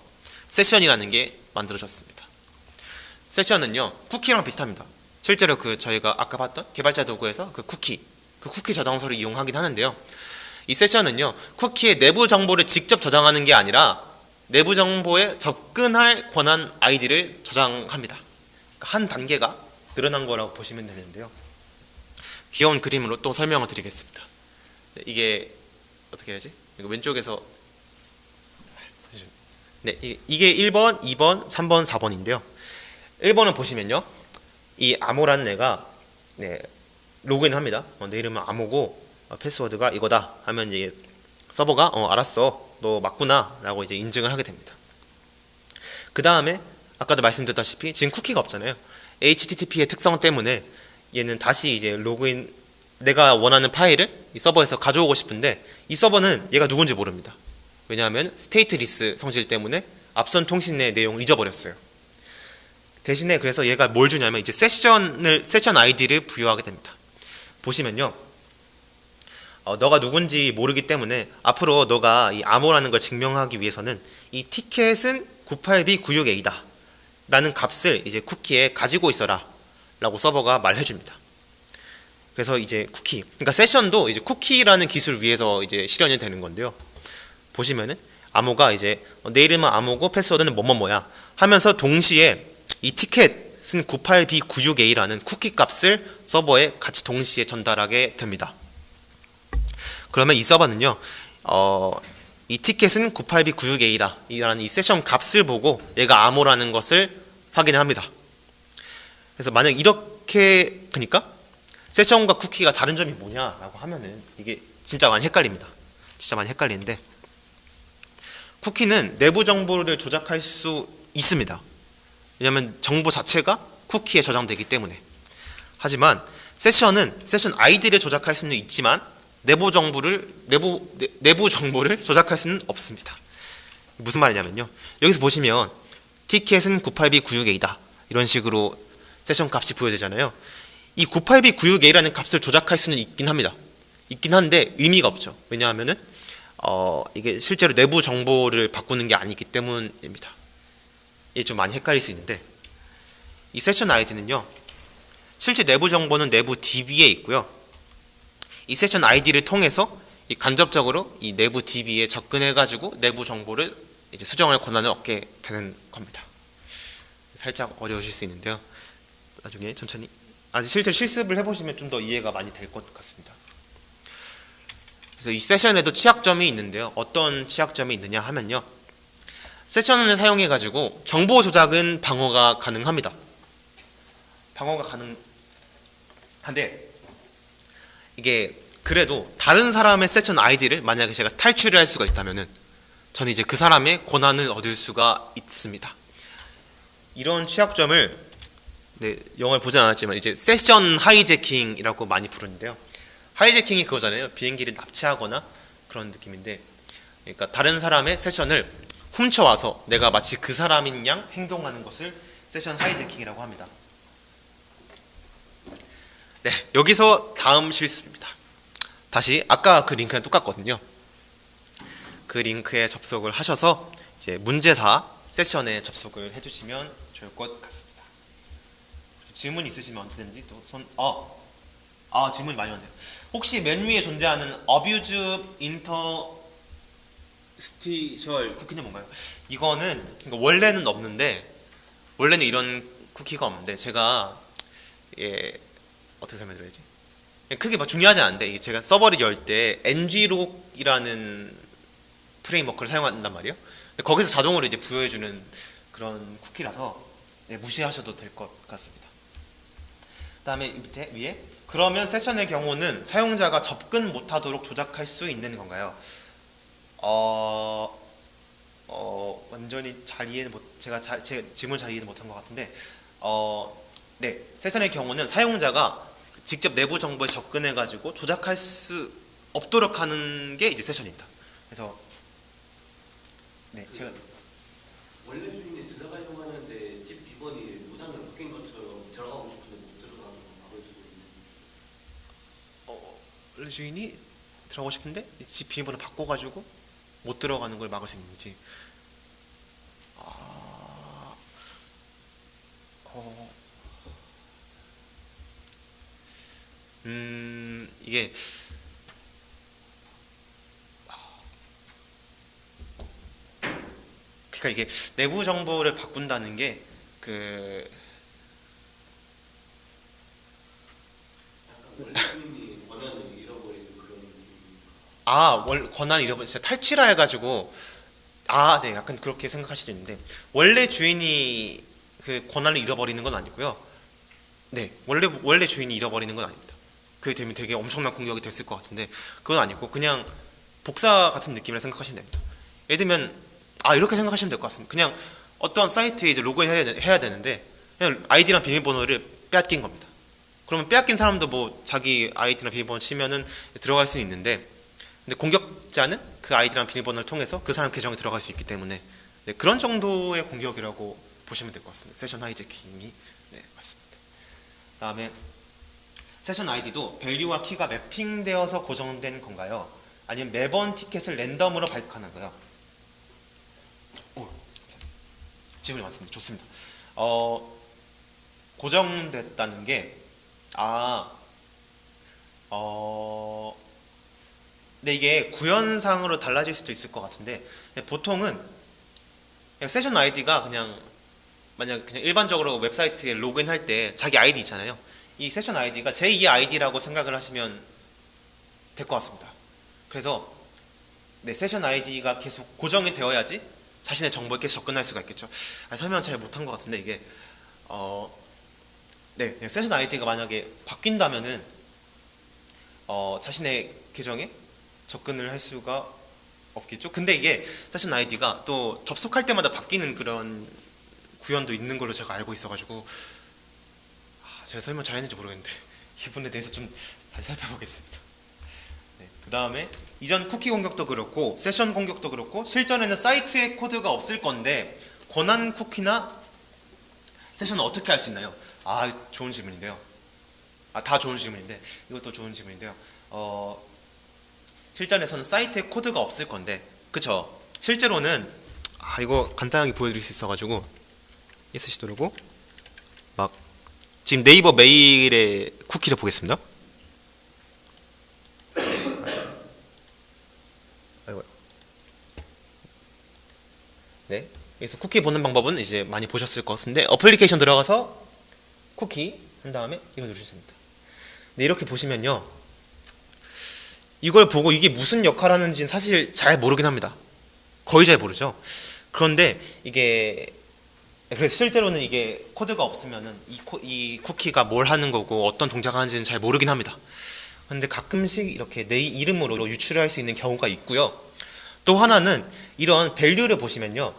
세션이라는 게 만들어졌습니다. 세션은요 쿠키랑 비슷합니다. 실제로 그 저희가 아까 봤던 개발자 도구에서 그 쿠키 저장소를 이용하긴 하는데요. 이 세션은요 쿠키의 내부 정보를 직접 저장하는 게 아니라 내부 정보에 접근할 권한 아이디를 저장합니다. 그러니까 한 단계가 늘어난 거라고 보시면 되는데요. 귀여운 그림으로 또 설명을 드리겠습니다. 이게 어떻게 해야지? 이거 왼쪽에서 네, 이게 1번, 2번, 3번, 4번인데요. 1번을 보시면요. 이 암호라는 애가 네, 로그인을 합니다. 내 이름은 암호고 패스워드가 이거다 하면 이제 서버가 알았어. 너 맞구나 라고 이제 인증을 하게 됩니다. 그 다음에 아까도 말씀드렸다시피 지금 쿠키가 없잖아요. HTTP의 특성 때문에 얘는 다시 이제 로그인 내가 원하는 파일을 이 서버에서 가져오고 싶은데 이 서버는 얘가 누군지 모릅니다. 왜냐하면 스테이트리스 성질 때문에 앞선 통신의 내용을 잊어버렸어요. 대신에 그래서 얘가 뭘 주냐면 이제 세션 아이디를 부여하게 됩니다. 보시면요. 너가 누군지 모르기 때문에 앞으로 너가 이 암호라는 걸 증명하기 위해서는 이 티켓은 98B96A다 라는 값을 이제 쿠키에 가지고 있어라 라고 서버가 말해줍니다. 그래서 이제 그러니까 세션도 이제 쿠키라는 기술을 위해서 이제 실현이 되는 건데요. 보시면은 암호가 이제 내 이름은 암호고 패스워드는 뭐뭐뭐야 하면서 동시에 이 티켓은 98B96A라는 쿠키 값을 서버에 같이 동시에 전달하게 됩니다. 그러면 이 서버는요, 이 티켓은 98B96A라는 이 세션 값을 보고 얘가 암호라는 것을 확인합니다. 그래서 만약 이렇게 그러니까 세션과 쿠키가 다른 점이 뭐냐라고 하면은 이게 진짜 많이 헷갈립니다. 진짜 많이 헷갈리는데 쿠키는 내부 정보를 조작할 수 있습니다. 왜냐하면 정보 자체가 쿠키에 저장되기 때문에. 하지만 세션은 세션 아이디를 조작할 수는 있지만 내부 정보를 조작할 수는 없습니다. 무슨 말이냐면요. 여기서 보시면 티켓은 98B96A다 이런 식으로 세션 값이 부여되잖아요. 이 98B96A라는 값을 조작할 수는 있긴 합니다. 있긴 한데 의미가 없죠. 왜냐하면은 이게 실제로 내부 정보를 바꾸는 게 아니기 때문입니다. 이게 좀 많이 헷갈릴 수 있는데 이 세션 아이디는요. 실제 내부 정보는 내부 DB에 있고요. 이 세션 아이디를 통해서 간접적으로 이 내부 DB에 접근해가지고 내부 정보를 이제 수정할 권한을 얻게 되는 겁니다. 살짝 어려우실 수 있는데요. 나중에 천천히 실제 실습을 해보시면 좀 더 이해가 많이 될 것 같습니다. 그래서 이 세션에도 취약점이 있는데요. 어떤 취약점이 있느냐 하면요. 세션을 사용해가지고 정보 조작은 방어가 가능합니다. 방어가 가능한데 이게 그래도 다른 사람의 세션 아이디를 만약에 제가 탈취를 할 수가 있다면은 저는 이제 그 사람의 권한을 얻을 수가 있습니다. 이런 취약점을 영어를 보진 않았지만 이제 세션 하이제킹이라고 많이 부르는데요. 하이제킹이 그거잖아요. 비행기를 납치하거나 그런 느낌인데, 그러니까 다른 사람의 세션을 훔쳐와서 내가 마치 그 사람인 양 행동하는 것을 세션 하이제킹이라고 합니다. 네, 여기서 다음 실습입니다. 다시 아까 그 링크랑 똑같거든요. 그 링크에 접속을 하셔서 이제 문제사 세션에 접속을 해주시면 좋을 것 같습니다. 질문 있으시면 언제든지 또 질문이 많이 왔네요. 혹시 맨 위에 존재하는 abuse interstitial 쿠키는 뭔가요? 이거는 원래는 없는데 원래는 이런 쿠키가 없는데 제가 어떻게 설명드려야지? 크게 막 중요하지 않은데 제가 서버를 열 때 ngrok이라는 프레임워크를 사용한단 말이에요. 거기서 자동으로 이제 부여해주는 그런 쿠키라서 무시하셔도 될 것 같습니다. 그다음에 밑에 위에 그러면 세션의 경우는 사용자가 접근 못하도록 조작할 수 있는 건가요? 완전히 잘 이해는 제가 질문 잘 이해는 못한 것 같은데 네, 세션의 경우는 사용자가 직접 내부 정보에 접근해 가지고 조작할 수 없도록 하는 게 이제 세션입니다. 그래서 네, 제가 원래 주인이 들어가려고 하는데 집 비번이 무단으로 바뀐 것처럼 들어가고 싶은데 못 들어가는 막을 수도 있는. 원래 주인이 들어가고 싶은데 집 비밀번호 바꿔가지고 못 들어가는 걸 막을 수 있는지. 이게 그러니까 이게 내부 정보를 바꾼다는 게 그 약간 원래 주인이 권한을 잃어버리는 그런 권한을 잃어버린 진짜 탈취라 해가지고 네, 약간 그렇게 생각할 수도 있는데 원래 주인이 그 권한을 잃어버리는 건 아니고요. 네, 원래 주인이 잃어버리는 건 아닙니다. 그게 되면 되게 엄청난 공격이 됐을 것 같은데 그건 아니고 그냥 복사 같은 느낌이라 생각하시면 됩니다. 예를 들면 이렇게 생각하시면 될 것 같습니다. 그냥 어떤 사이트에 이제 로그인 해야 되는데 그냥 아이디랑 비밀번호를 빼앗긴 겁니다. 그러면 빼앗긴 사람도 뭐 자기 아이디랑 비밀번호 치면은 들어갈 수 있는데 근데 공격자는 그 아이디랑 비밀번호를 통해서 그 사람 계정에 들어갈 수 있기 때문에 네, 그런 정도의 공격이라고 보시면 될 것 같습니다. 세션 하이제킹이 네, 맞습니다. 다음에 세션 아이디도 밸류와 키가 매핑되어서 고정된 건가요? 아니면 매번 티켓을 랜덤으로 발급하는가요? 질문이 맞습니다. 좋습니다. 고정됐다는 게 근데 이게 구현상으로 달라질 수도 있을 것 같은데 보통은 그냥 세션 아이디가 만약 그냥 일반적으로 웹사이트에 로그인할 때 자기 아이디 있잖아요. 이 세션 아이디가 제2의 아이디라고 생각을 하시면 될 것 같습니다. 그래서 네, 세션 아이디가 계속 고정이 되어야지 자신의 정보에 계속 접근할 수가 있겠죠. 설명 잘 못한 것 같은데 이게 네, 세션 아이디가 만약에 바뀐다면은 자신의 계정에 접근을 할 수가 없겠죠. 근데 이게 세션 아이디가 또 접속할 때마다 바뀌는 그런 구현도 있는 걸로 제가 알고 있어가지고 제가 설명 잘했는지 모르겠는데 이 부분에 대해서 좀 다시 살펴보겠습니다. 네, 그 다음에 이전 쿠키 공격도 그렇고 세션 공격도 그렇고 실전에는 사이트에 코드가 없을 건데 권한 쿠키나 세션은 어떻게 할 수 있나요? 좋은 질문인데요. 다 좋은 질문인데 이것도 좋은 질문인데요. 실전에서는 사이트에 코드가 없을 건데 그쵸? 실제로는 이거 간단하게 보여드릴 수 있어가지고 ESC 누르고 막 지금 네이버 메일의 쿠키를 보겠습니다. 네, 그래서 쿠키 보는 방법은 이제 많이 보셨을 것 같은데 어플리케이션 들어가서 쿠키 한 다음에 이거 누르시면 됩니다. 네, 이렇게 보시면요 이걸 보고 이게 무슨 역할을 하는지는 사실 잘 모르긴 합니다. 거의 잘 모르죠. 그런데 이게 그래서 실제로는 이게 코드가 없으면은 이 쿠키가 뭘 하는 거고 어떤 동작을 하는지는 잘 모르긴 합니다. 근데 가끔씩 이렇게 내 이름으로 유출할 수 있는 경우가 있고요. 또 하나는 이런 밸류를 보시면요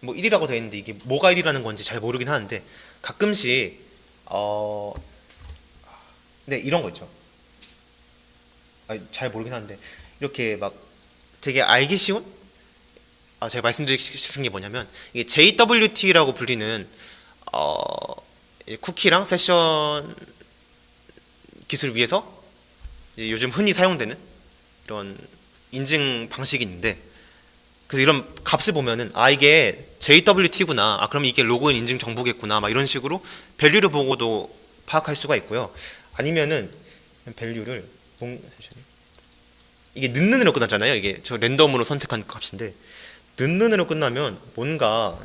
뭐 1이라고 되어 있는데 이게 뭐가 1이라는 건지 잘 모르긴 하는데 가끔씩 네, 이런 거 있죠. 잘 모르긴 하는데 이렇게 막 되게 알기 쉬운 제가 말씀드리고 싶은 게 뭐냐면 이게 JWT라고 불리는 쿠키랑 세션 기술을 위해서 요즘 흔히 사용되는 이런 인증 방식이 있는데 그래서 이런 값을 보면은 이게 JWT구나 그럼 이게 로그인 인증 정보겠구나 막 이런 식으로 밸류를 보고도 파악할 수가 있고요. 아니면은 밸류를 이게 는으로 끝났잖아요. 이게 저 랜덤으로 선택한 값인데 는으로 끝나면 뭔가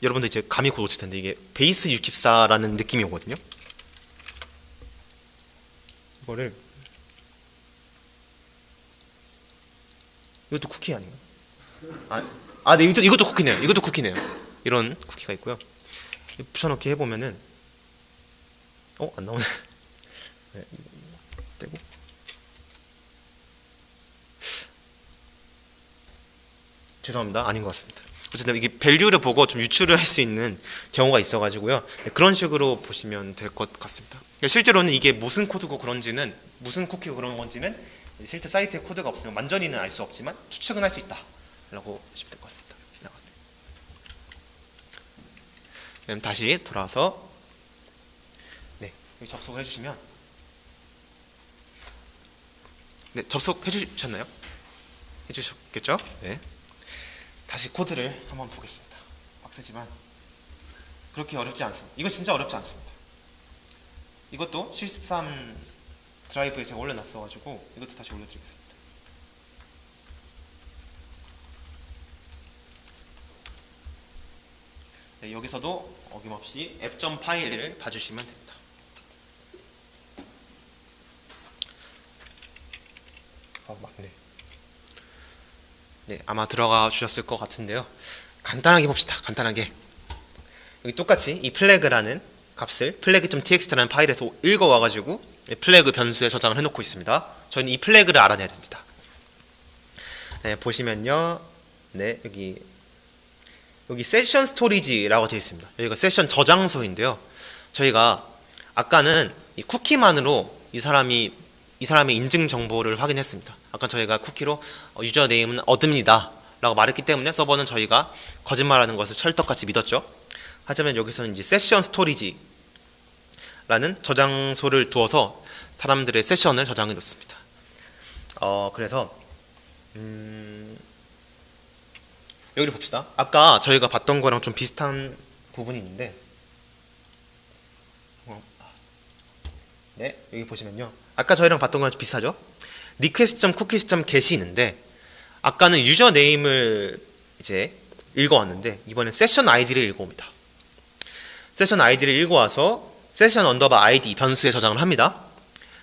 여러분들 이제 감이 곧 오실 텐데 이게 베이스 64라는 느낌이 오거든요. 이거를 이것도 쿠키 아닌가? 네, 이것도 쿠키네요. 이것도 쿠키네요. 이런 쿠키가 있고요. 붙여넣기 해보면은 안 나오네. 네, 떼고 죄송합니다. 아닌 것 같습니다. 어쨌든 이게 밸류를 보고 좀 유추를 할 수 있는 경우가 있어가지고요. 네, 그런 식으로 보시면 될 것 같습니다. 실제로는 이게 무슨 코드고 그런지는 무슨 쿠키고 그런 건지는 실제 사이트에 코드가 없으면 완전히는 알 수 없지만 추측은 할 수 있다라고 보시면 될 것 같습니다. 그럼 다시 돌아와서 네, 여기 접속을 해주시면 네, 접속해 주셨나요? 해주셨겠죠? 네. 다시 코드를 한번 보겠습니다. 빡세지만 그렇게 어렵지 않습니다. 이거 진짜 어렵지 않습니다. 이것도 실13 드라이브에 제가 올려놨어가지고 이것도 다시 올려드리겠습니다. 네, 여기서도 어김없이 앱.파일을 파일을 봐주시면 됩니다. 맞네. 네, 아마 들어가 주셨을 것 같은데요. 간단하게 봅시다. 간단하게. 여기 똑같이 이 플래그라는 값을 flag.txt라는 파일에서 읽어와가지고 플래그 변수에 저장을 해놓고 있습니다. 저희는 이 플래그를 알아내야 됩니다. 네, 보시면요. 네, 여기 세션 스토리지라고 되어 있습니다. 여기가 세션 저장소인데요. 저희가 아까는 이 쿠키만으로 이 사람의 인증 정보를 확인했습니다. 아까 저희가 쿠키로 유저 네임은 어듭니다 라고 말했기 때문에 서버는 저희가 거짓말하는 것을 철떡같이 믿었죠. 하지만 여기서는 이제 세션 스토리지라는 저장소를 두어서 사람들의 세션을 저장해 놓습니다. 그래서 여기를 봅시다. 아까 저희가 봤던 거랑 좀 비슷한 부분이 있는데 네, 여기 보시면요. 아까 저희랑 봤던 거랑 좀 비슷하죠? request.cookies.get이 있는데 아까는 유저 네임을 이제 읽어왔는데 이번엔 세션 아이디를 읽어옵니다. 세션 아이디를 읽어와서 세션 언더바 아이디 변수에 저장을 합니다.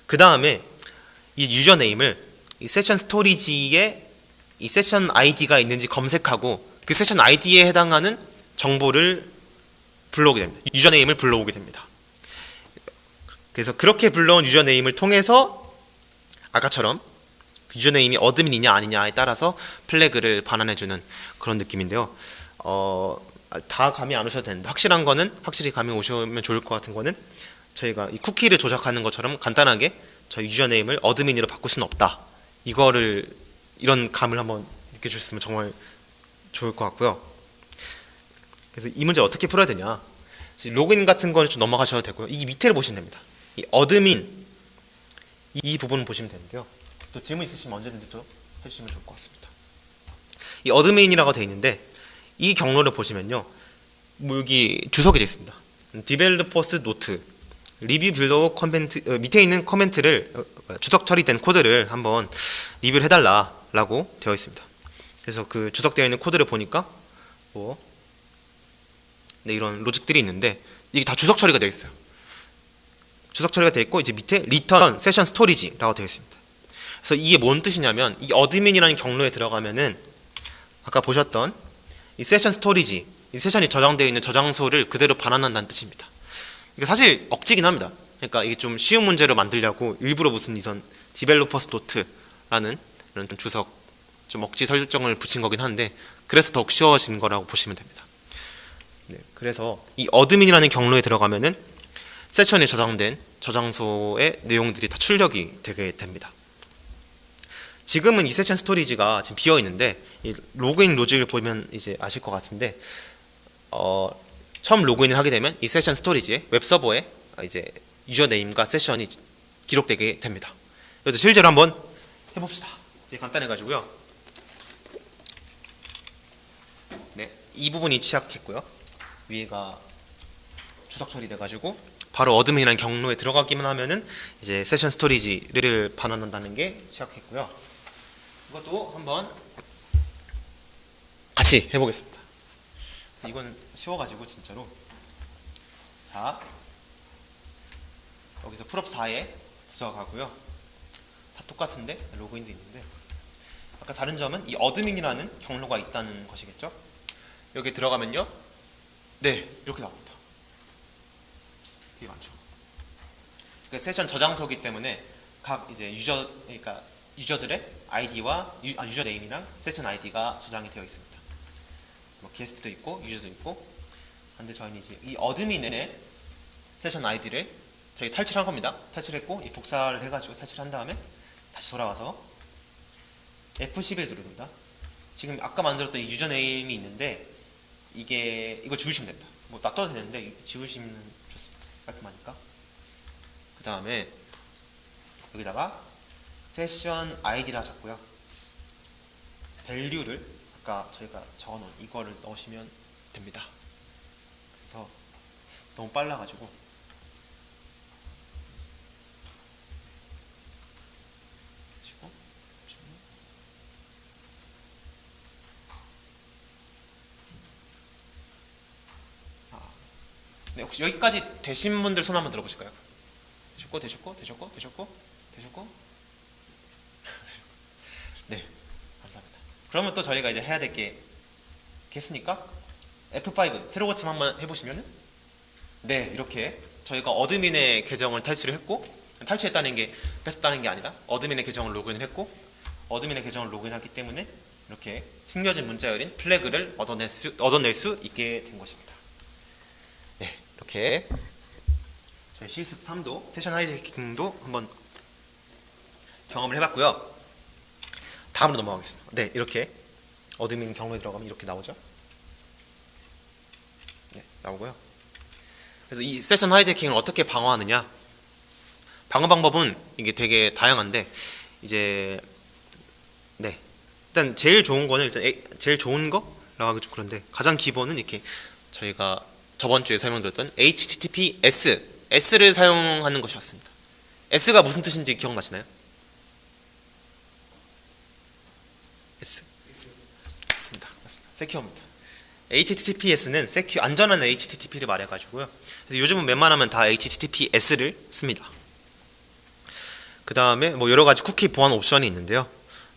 그 다음에 이 유저 네임을 이 세션 스토리지에 이 세션 아이디가 있는지 검색하고 그 세션 아이디에 해당하는 정보를 불러오게 됩니다. 유저 네임을 불러오게 됩니다. 그래서 그렇게 불러온 유저 네임을 통해서 아까처럼 그 유저 네임이 어드민이냐 아니냐에 따라서 플래그를 반환해주는 그런 느낌인데요. 다 감이 안 오셔도 되는데 확실히 감이 오시면 좋을 것 같은 거는 저희가 이 쿠키를 조작하는 것처럼 간단하게 저희 유저 네임을 어드민으로 바꿀 수는 없다. 이런 감을 한번 느껴주셨으면 정말 좋을 것 같고요. 그래서 이 문제 어떻게 풀어야 되냐? 로그인 같은 거는 좀 넘어가셔도 되고요. 이 밑에를 보시면 됩니다. 이 어드민 이 부분을 보시면 되는데요. 또 질문 있으시면 언제든지 또 해주시면 좋을 것 같습니다. 이 어드민이라고 되어 있는데 이 경로를 보시면요, 여기 주석이 되어 있습니다. developers note 리뷰 빌더 코멘트 밑에 있는 코멘트를 주석 처리된 코드를 한번 리뷰를 해달라라고 되어 있습니다. 그래서 그 주석되어 있는 코드를 보니까 네, 이런 로직들이 있는데 이게 다 주석 처리가 되어 있어요. 주석 처리가 되어 있고 이제 밑에 return session storage라고 되어 있습니다. 그래서 이게 뭔 뜻이냐면 이 어드민이라는 경로에 들어가면은 아까 보셨던 이 세션 스토리지, 이 세션이 저장되어 있는 저장소를 그대로 반환한다는 뜻입니다. 이게 사실 억지긴 합니다. 그러니까 이게 좀 쉬운 문제로 만들려고 일부러 무슨 이선 developers note라는 이런 좀 주석, 좀 억지 설정을 붙인 거긴 한데 그래서 더욱 쉬워진 거라고 보시면 됩니다. 네, 그래서 이 어드민이라는 경로에 들어가면은 세션에 저장된 저장소의 내용들이 다 출력이 되게 됩니다. 지금은 이 세션 스토리지가 지금 비어 있는데 이 로그인 로직을 보면 이제 아실 것 같은데 처음 로그인을 하게 되면 이 세션 스토리지에 웹 서버에 이제 유저 네임과 세션이 기록되게 됩니다. 그래서 실제로 한번 해봅시다. 되게 간단해가지고요. 네, 이 부분이 취약했고요. 위에가 주석 처리돼가지고 바로 어드민이라는 경로에 들어가기만 하면은 이제 세션 스토리지를 반환한다는 게 취약했고요. 이것도 한번 같이 해보겠습니다. 이건 쉬워가지고 진짜로. 자, 여기서 풀업 4에 들어가고요. 다 똑같은데 로그인도 있는데 아까 다른 점은 이 어드민이라는 경로가 있다는 것이겠죠. 여기 들어가면요, 네, 이렇게 나옵니다. 되게 많죠. 그러니까 세션 저장소이기 때문에 각 이제 유저들의 아이디와 유저 네임이랑 세션 아이디가 저장이 되어 있습니다. 뭐 게스트도 있고 유저도 있고. 근데 저희는 이제 이 어드민의 세션 아이디를 저희 탈출한 겁니다. 탈출했고 이 복사를 해가지고 탈출한 다음에 다시 돌아와서 F11 누릅니다. 지금 아까 만들었던 이 유저네임이 있는데 이걸 지우시면 됩니다. 뭐 놔둬도 되는데 지우시면 좋습니다. 깔끔하니까. 그 다음에 여기다가 세션 아이디를 하셨고요. 밸류를 아까 저희가 적어놓은 이거를 넣으시면 됩니다. 그래서 너무 빨라가지고 네, 혹시 여기까지 되신 분들 손 한번 들어보실까요? 되셨고? 네, 감사합니다. 그러면 또 저희가 이제 해야 될 게 있겠습니까? F5 새로 고침 한번 해보시면은 네, 이렇게 저희가 어드민의 계정을 탈출을 했고, 탈출했다는 게 뺐다는 게 아니라 어드민의 계정을 로그인을 했고, 어드민의 계정을 로그인하기 때문에 이렇게 숨겨진 문자열인 플래그를 얻어낼 수 있게 된 것입니다. 네, 이렇게 저희 실습 3도 세션 하이제킹도 한번 경험을 해봤고요. 다음으로 넘어가겠습니다. 네, 이렇게 어드민 경로에 들어가면 이렇게 나오죠. 네, 나오고요. 그래서 이 세션 하이제킹을 어떻게 방어하느냐? 방어 방법은 이게 되게 다양한데 이제 네, 일단 제일 좋은 거는 제일 좋은 거라고 하기 좀 그런데 가장 기본은 이렇게 저희가 저번 주에 설명드렸던 HTTPS를 사용하는 것이었습니다. S가 무슨 뜻인지 기억나시나요? S 맞습니다. 세큐어입니다. HTTPS는 안전한 HTTP를 말해가지고요. 요즘은 웬만하면 다 HTTPS를 씁니다. 그 다음에 뭐 여러 가지 쿠키 보안 옵션이 있는데요.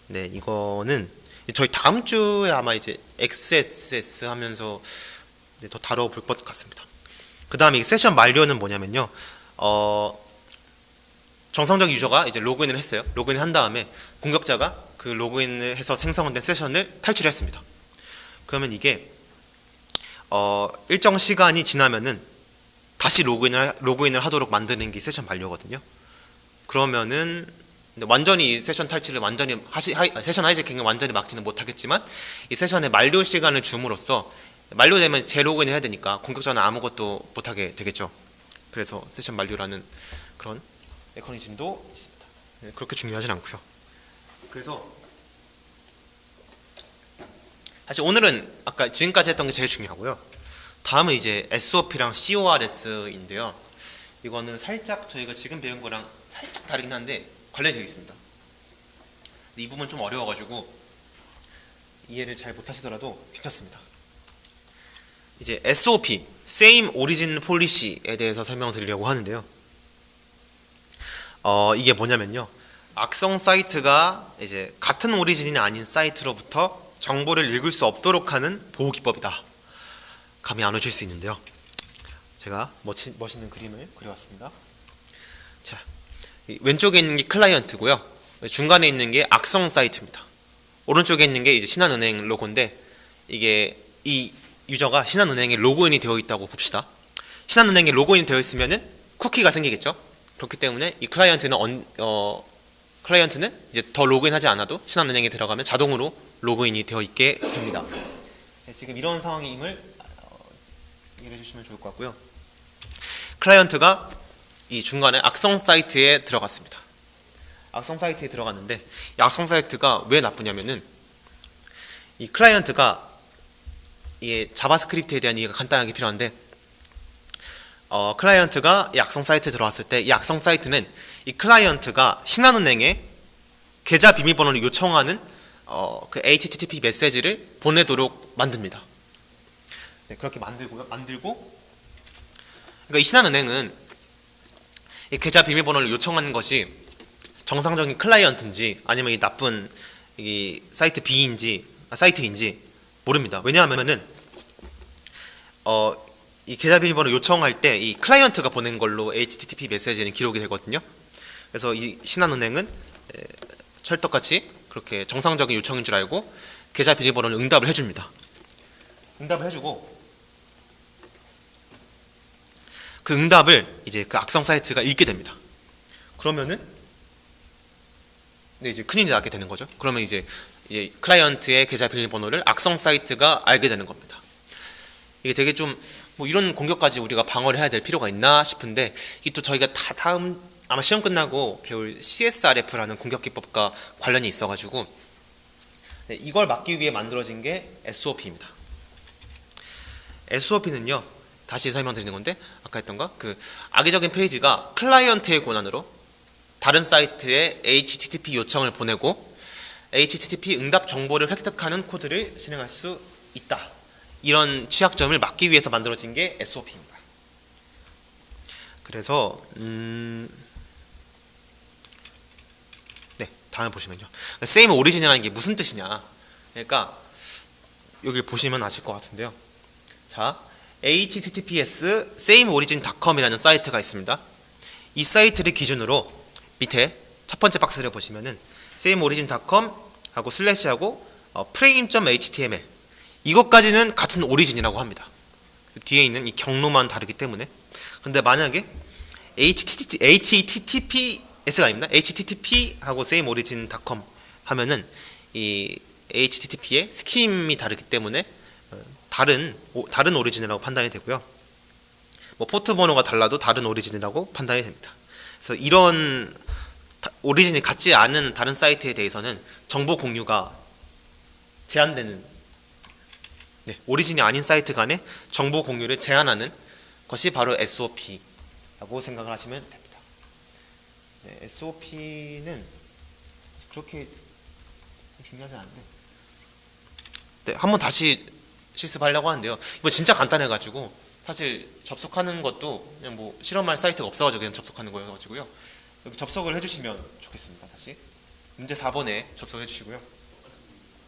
네, 이거는 저희 다음 주에 아마 이제 XSS 하면서 더 다뤄볼 것 같습니다. 그 다음에 세션 만료는 뭐냐면요. 정상적 유저가 이제 로그인을 했어요. 로그인 한 다음에 공격자가 그 로그인을 해서 생성된 세션을 탈출했습니다. 그러면 이게 일정 시간이 지나면은 다시 로그인을 하도록 만드는 게 세션 만료거든요. 그러면은 완전히 세션 탈출을 완전히 세션 하이제킹을 완전히 막지는 못하겠지만 이 세션의 만료 시간을 줌으로써 만료되면 재로그인을 해야 되니까 공격자는 아무것도 못하게 되겠죠. 그래서 세션 만료라는 그런 메커니즘도 있습니다. 네, 그렇게 중요하진 않고요. 그래서 사실 오늘은 아까 지금까지 했던 게 제일 중요하고요. 다음은 이제 SOP랑 CORS인데요. 이거는 살짝 저희가 지금 배운 거랑 살짝 다르긴 한데 관련이 되어 있습니다. 근데 이 부분 좀 어려워가지고 이해를 잘 못하시더라도 괜찮습니다. 이제 SOP, Same Origin Policy에 대해서 설명을 드리려고 하는데요. 이게 뭐냐면요. 악성 사이트가 이제 같은 오리진이 아닌 사이트로부터 정보를 읽을 수 없도록 하는 보호 기법이다. 감이 안 오실 수 있는데요. 제가 멋있는 그림을 그려왔습니다. 자, 왼쪽에 있는 게 클라이언트고요. 중간에 있는 게 악성 사이트입니다. 오른쪽에 있는 게 이제 신한은행 로고인데 이게 이 유저가 신한은행에 로그인이 되어 있다고 봅시다. 신한은행에 로그인이 되어 있으면은 쿠키가 생기겠죠. 그렇기 때문에 이 클라이언트는 이제 더 로그인하지 않아도 신한은행에 들어가면 자동으로 로그인이 되어 있게 됩니다. 네, 지금 이런 상황임을 이해해 주시면 좋을 것 같고요. 클라이언트가 이 중간에 악성 사이트에 들어갔습니다. 악성 사이트에 들어갔는데 이 악성 사이트가 왜 나쁘냐면은 이 클라이언트가 이게 자바스크립트에 대한 이해가 간단하게 필요한데 클라이언트가 이 악성 사이트에 들어왔을 때 이 악성 사이트는 이 클라이언트가 신한은행에 계좌 비밀번호를 요청하는 그 HTTP 메시지를 보내도록 만듭니다. 네, 그렇게 만들고 그러니까 이 신한은행은 이 계좌 비밀번호를 요청하는 것이 정상적인 클라이언트인지 아니면 이 나쁜 이 사이트 사이트인지 모릅니다. 왜냐하면은 이 계좌 비밀번호 요청할 때 이 클라이언트가 보낸 걸로 HTTP 메시지는 기록이 되거든요. 그래서 이 신한은행은 찰떡같이 그렇게 정상적인 요청인 줄 알고 계좌 비밀번호를 응답을 해줍니다. 응답을 해주고 그 응답을 이제 그 악성 사이트가 읽게 됩니다. 그러면은 네, 이제 큰일이 나게 되는 거죠. 그러면 이제 클라이언트의 계좌 비밀번호를 악성 사이트가 알게 되는 겁니다. 이게 되게 좀 뭐 이런 공격까지 우리가 방어를 해야 될 필요가 있나 싶은데, 이게 또 저희가 다음 아마 시험 끝나고 배울 CSRF라는 공격 기법과 관련이 있어가지고 네, 이걸 막기 위해 만들어진 게 SOP입니다. SOP는요, 다시 설명드리는 건데, 아까 했던가 그 악의적인 페이지가 클라이언트의 권한으로 다른 사이트에 HTTP 요청을 보내고 HTTP 응답 정보를 획득하는 코드를 실행할 수 있다. 이런 취약점을 막기 위해서 만들어진 게 SOP입니다. 그래서 네, 다음 보시면요. Same Origin이라는 게 무슨 뜻이냐. 그러니까 여기 보시면 아실 것 같은데요. 자, https sameorigin.com이라는 사이트가 있습니다. 이 사이트를 기준으로 밑에 첫 번째 박스를 보시면은 sameorigin.com 하고 슬래시하고 frame.html 이것까지는 같은 오리진이라고 합니다. 그래서 뒤에 있는 이 경로만 다르기 때문에. 근데 만약에 HTTPS가 아닙니다. HTTP 하고 sameorigin.com 하면은 이 HTTP의 스킴이 다르기 때문에 다른 오리진이라고 판단이 되고요. 뭐 포트 번호가 달라도 다른 오리진이라고 판단이 됩니다. 그래서 이런 오리진이 같지 않은 다른 사이트에 대해서는 정보 공유가 제한되는, 네, 오리진이 아닌 사이트 간의 정보 공유를 제한하는 것이 바로 SOP라고 생각을 하시면 됩니다. 네, SOP는 그렇게 중요하지 않은데, 네, 한번 다시 실습하려고 하는데요. 이거 진짜 간단해가지고 사실 접속하는 것도 그냥 뭐 실험할 사이트가 없어가지고 그냥 접속하는 거여가지고요. 여기 접속을 해주시면 좋겠습니다. 다시 문제 4번에 접속해 주시고요.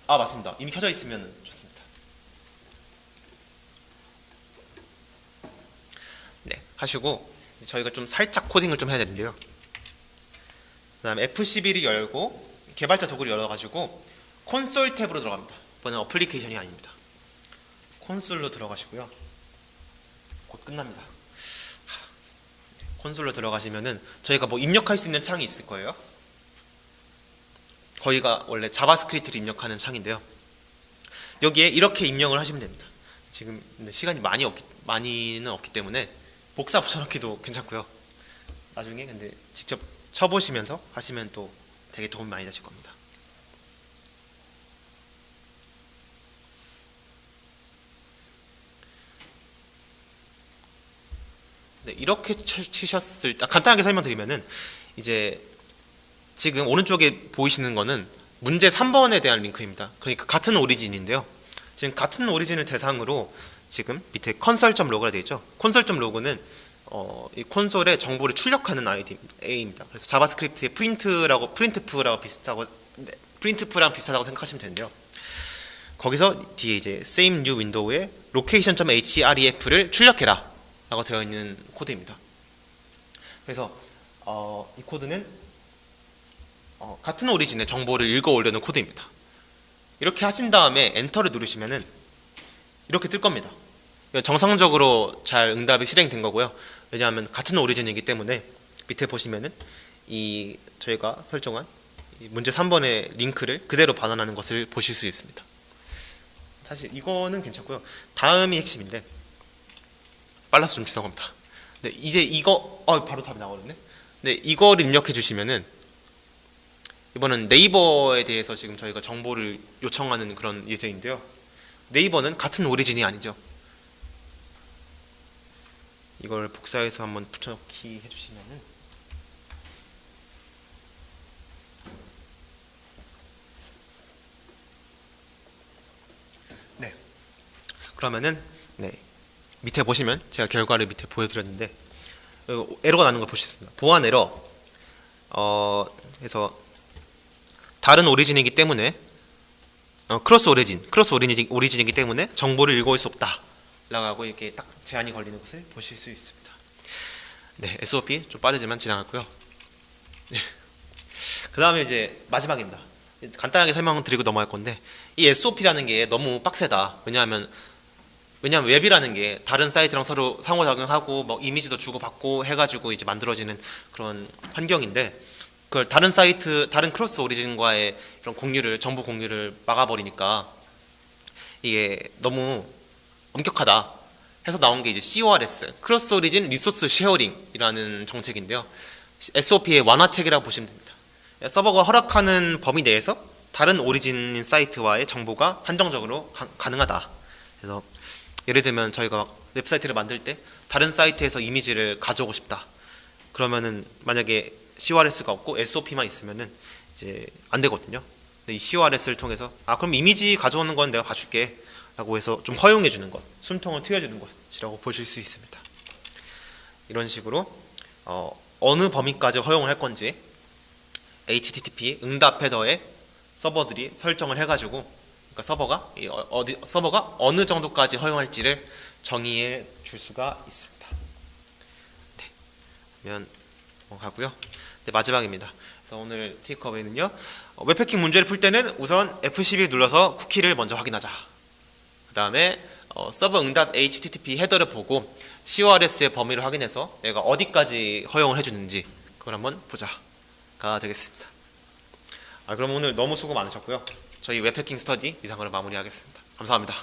아, 맞습니다. 이미 켜져 있으면 좋습니다. 네, 하시고 저희가 좀 살짝 코딩을 좀 해야 되는데요. 그 다음에 F11이 열고 개발자 도구를 열어가지고 콘솔 탭으로 들어갑니다. 이번엔 어플리케이션이 아닙니다. 콘솔로 들어가시고요. 곧 끝납니다. 콘솔로 들어가시면은 저희가 뭐 입력할 수 있는 창이 있을 거예요. 거기가 원래 자바스크립트를 입력하는 창인데요. 여기에 이렇게 입력을 하시면 됩니다. 지금 시간이 많이는 없기 때문에 복사 붙여넣기도 괜찮고요. 나중에 근데 직접 쳐보시면서 하시면 또 되게 도움이 많이 되실 겁니다. 네, 이렇게 치셨을 때 간단하게 설명드리면은 이제 지금 오른쪽에 보이시는 거는 문제 3번에 대한 링크입니다. 그러니까 같은 오리진인데요. 지금 같은 오리진을 대상으로 지금 밑에 console.log가 되어 있죠. console.log는 이 콘솔에 정보를 출력하는 A입니다. 그래서 자바스크립트의 프린트프랑 비슷하다고 생각하시면 되는데요. 거기서 뒤에 이제 same new window에 location.href를 출력해라 라고 되어 있는 코드입니다. 그래서 이 코드는 같은 오리진의 정보를 읽어 올려는 코드입니다. 이렇게 하신 다음에 엔터를 누르시면은 이렇게 뜰 겁니다. 정상적으로 잘 응답이 실행된 거고요. 왜냐하면 같은 오리진이기 때문에 밑에 보시면은 이 저희가 설정한 이 문제 3번의 링크를 그대로 반환하는 것을 보실 수 있습니다. 사실 이거는 괜찮고요. 다음이 핵심인데 빨라서 좀 죄송합니다. 네, 이제 이거 바로 답이 나오거든요. 네, 이걸 입력해 주시면은 이번은 네이버에 대해서 지금 저희가 정보를 요청하는 그런 예제인데요. 네이버는 같은 오리진이 아니죠. 이걸 복사해서 한번 붙여넣기 해주시면은 네, 그러면은 네, 밑에 보시면 제가 결과를 밑에 보여드렸는데 에러가 나는 걸 보실 수 있습니다. 보안 에러. 그래서 다른 오리진이기 때문에 크로스 오리진이기 때문에 정보를 읽어올 수 없다 라고 이렇게 딱 제한이 걸리는 것을 보실 수 있습니다. 네, SOP 좀 빠르지만 지나갔고요. 네. 그 다음에 이제 마지막입니다. 간단하게 설명드리고 넘어갈 건데 이 SOP라는 게 너무 빡세다. 왜냐하면 왜냐하면 웹이라는 게 다른 사이트랑 서로 상호작용하고 뭐 이미지도 주고받고 해가지고 이제 만들어지는 그런 환경인데, 그걸 다른 사이트, 다른 크로스 오리진과의 이런 공유를, 정보 공유를 막아버리니까 이게 너무 엄격하다 해서 나온 게 이제 CORS, 크로스 오리진 리소스 쉐어링이라는 정책인데요. SOP의 완화책이라고 보시면 됩니다. 서버가 허락하는 범위 내에서 다른 오리진 사이트와의 정보가 한정적으로 가능하다. 그래서 예를 들면 저희가 웹사이트를 만들 때 다른 사이트에서 이미지를 가져오고 싶다. 그러면은 만약에 CORS가 없고 SOP만 있으면은 이제 안 되거든요. 근데 이 CORS를 통해서 그럼 이미지 가져오는 건 내가 봐줄게 라고 해서 좀 허용해 주는 것, 숨통을 트여주는 것이라고 보실 수 있습니다. 이런 식으로 어느 범위까지 허용을 할 건지 HTTP 응답 헤더에 서버들이 설정을 해가지고, 그러니까 서버가 어느 정도까지 허용할지를 정의해 줄 수가 있습니다. 네, 그러면 가고요. 네, 마지막입니다. 그래서 오늘 테이크어웨이는요, 웹해킹 문제를 풀 때는 우선 F12 눌러서 쿠키를 먼저 확인하자. 그 다음에 서버 응답 HTTP 헤더를 보고 CORS의 범위를 확인해서 얘가 어디까지 허용을 해주는지 그걸 한번 보자가 되겠습니다. 그럼 오늘 너무 수고 많으셨고요. 저희 웹해킹 스터디 이상으로 마무리하겠습니다. 감사합니다.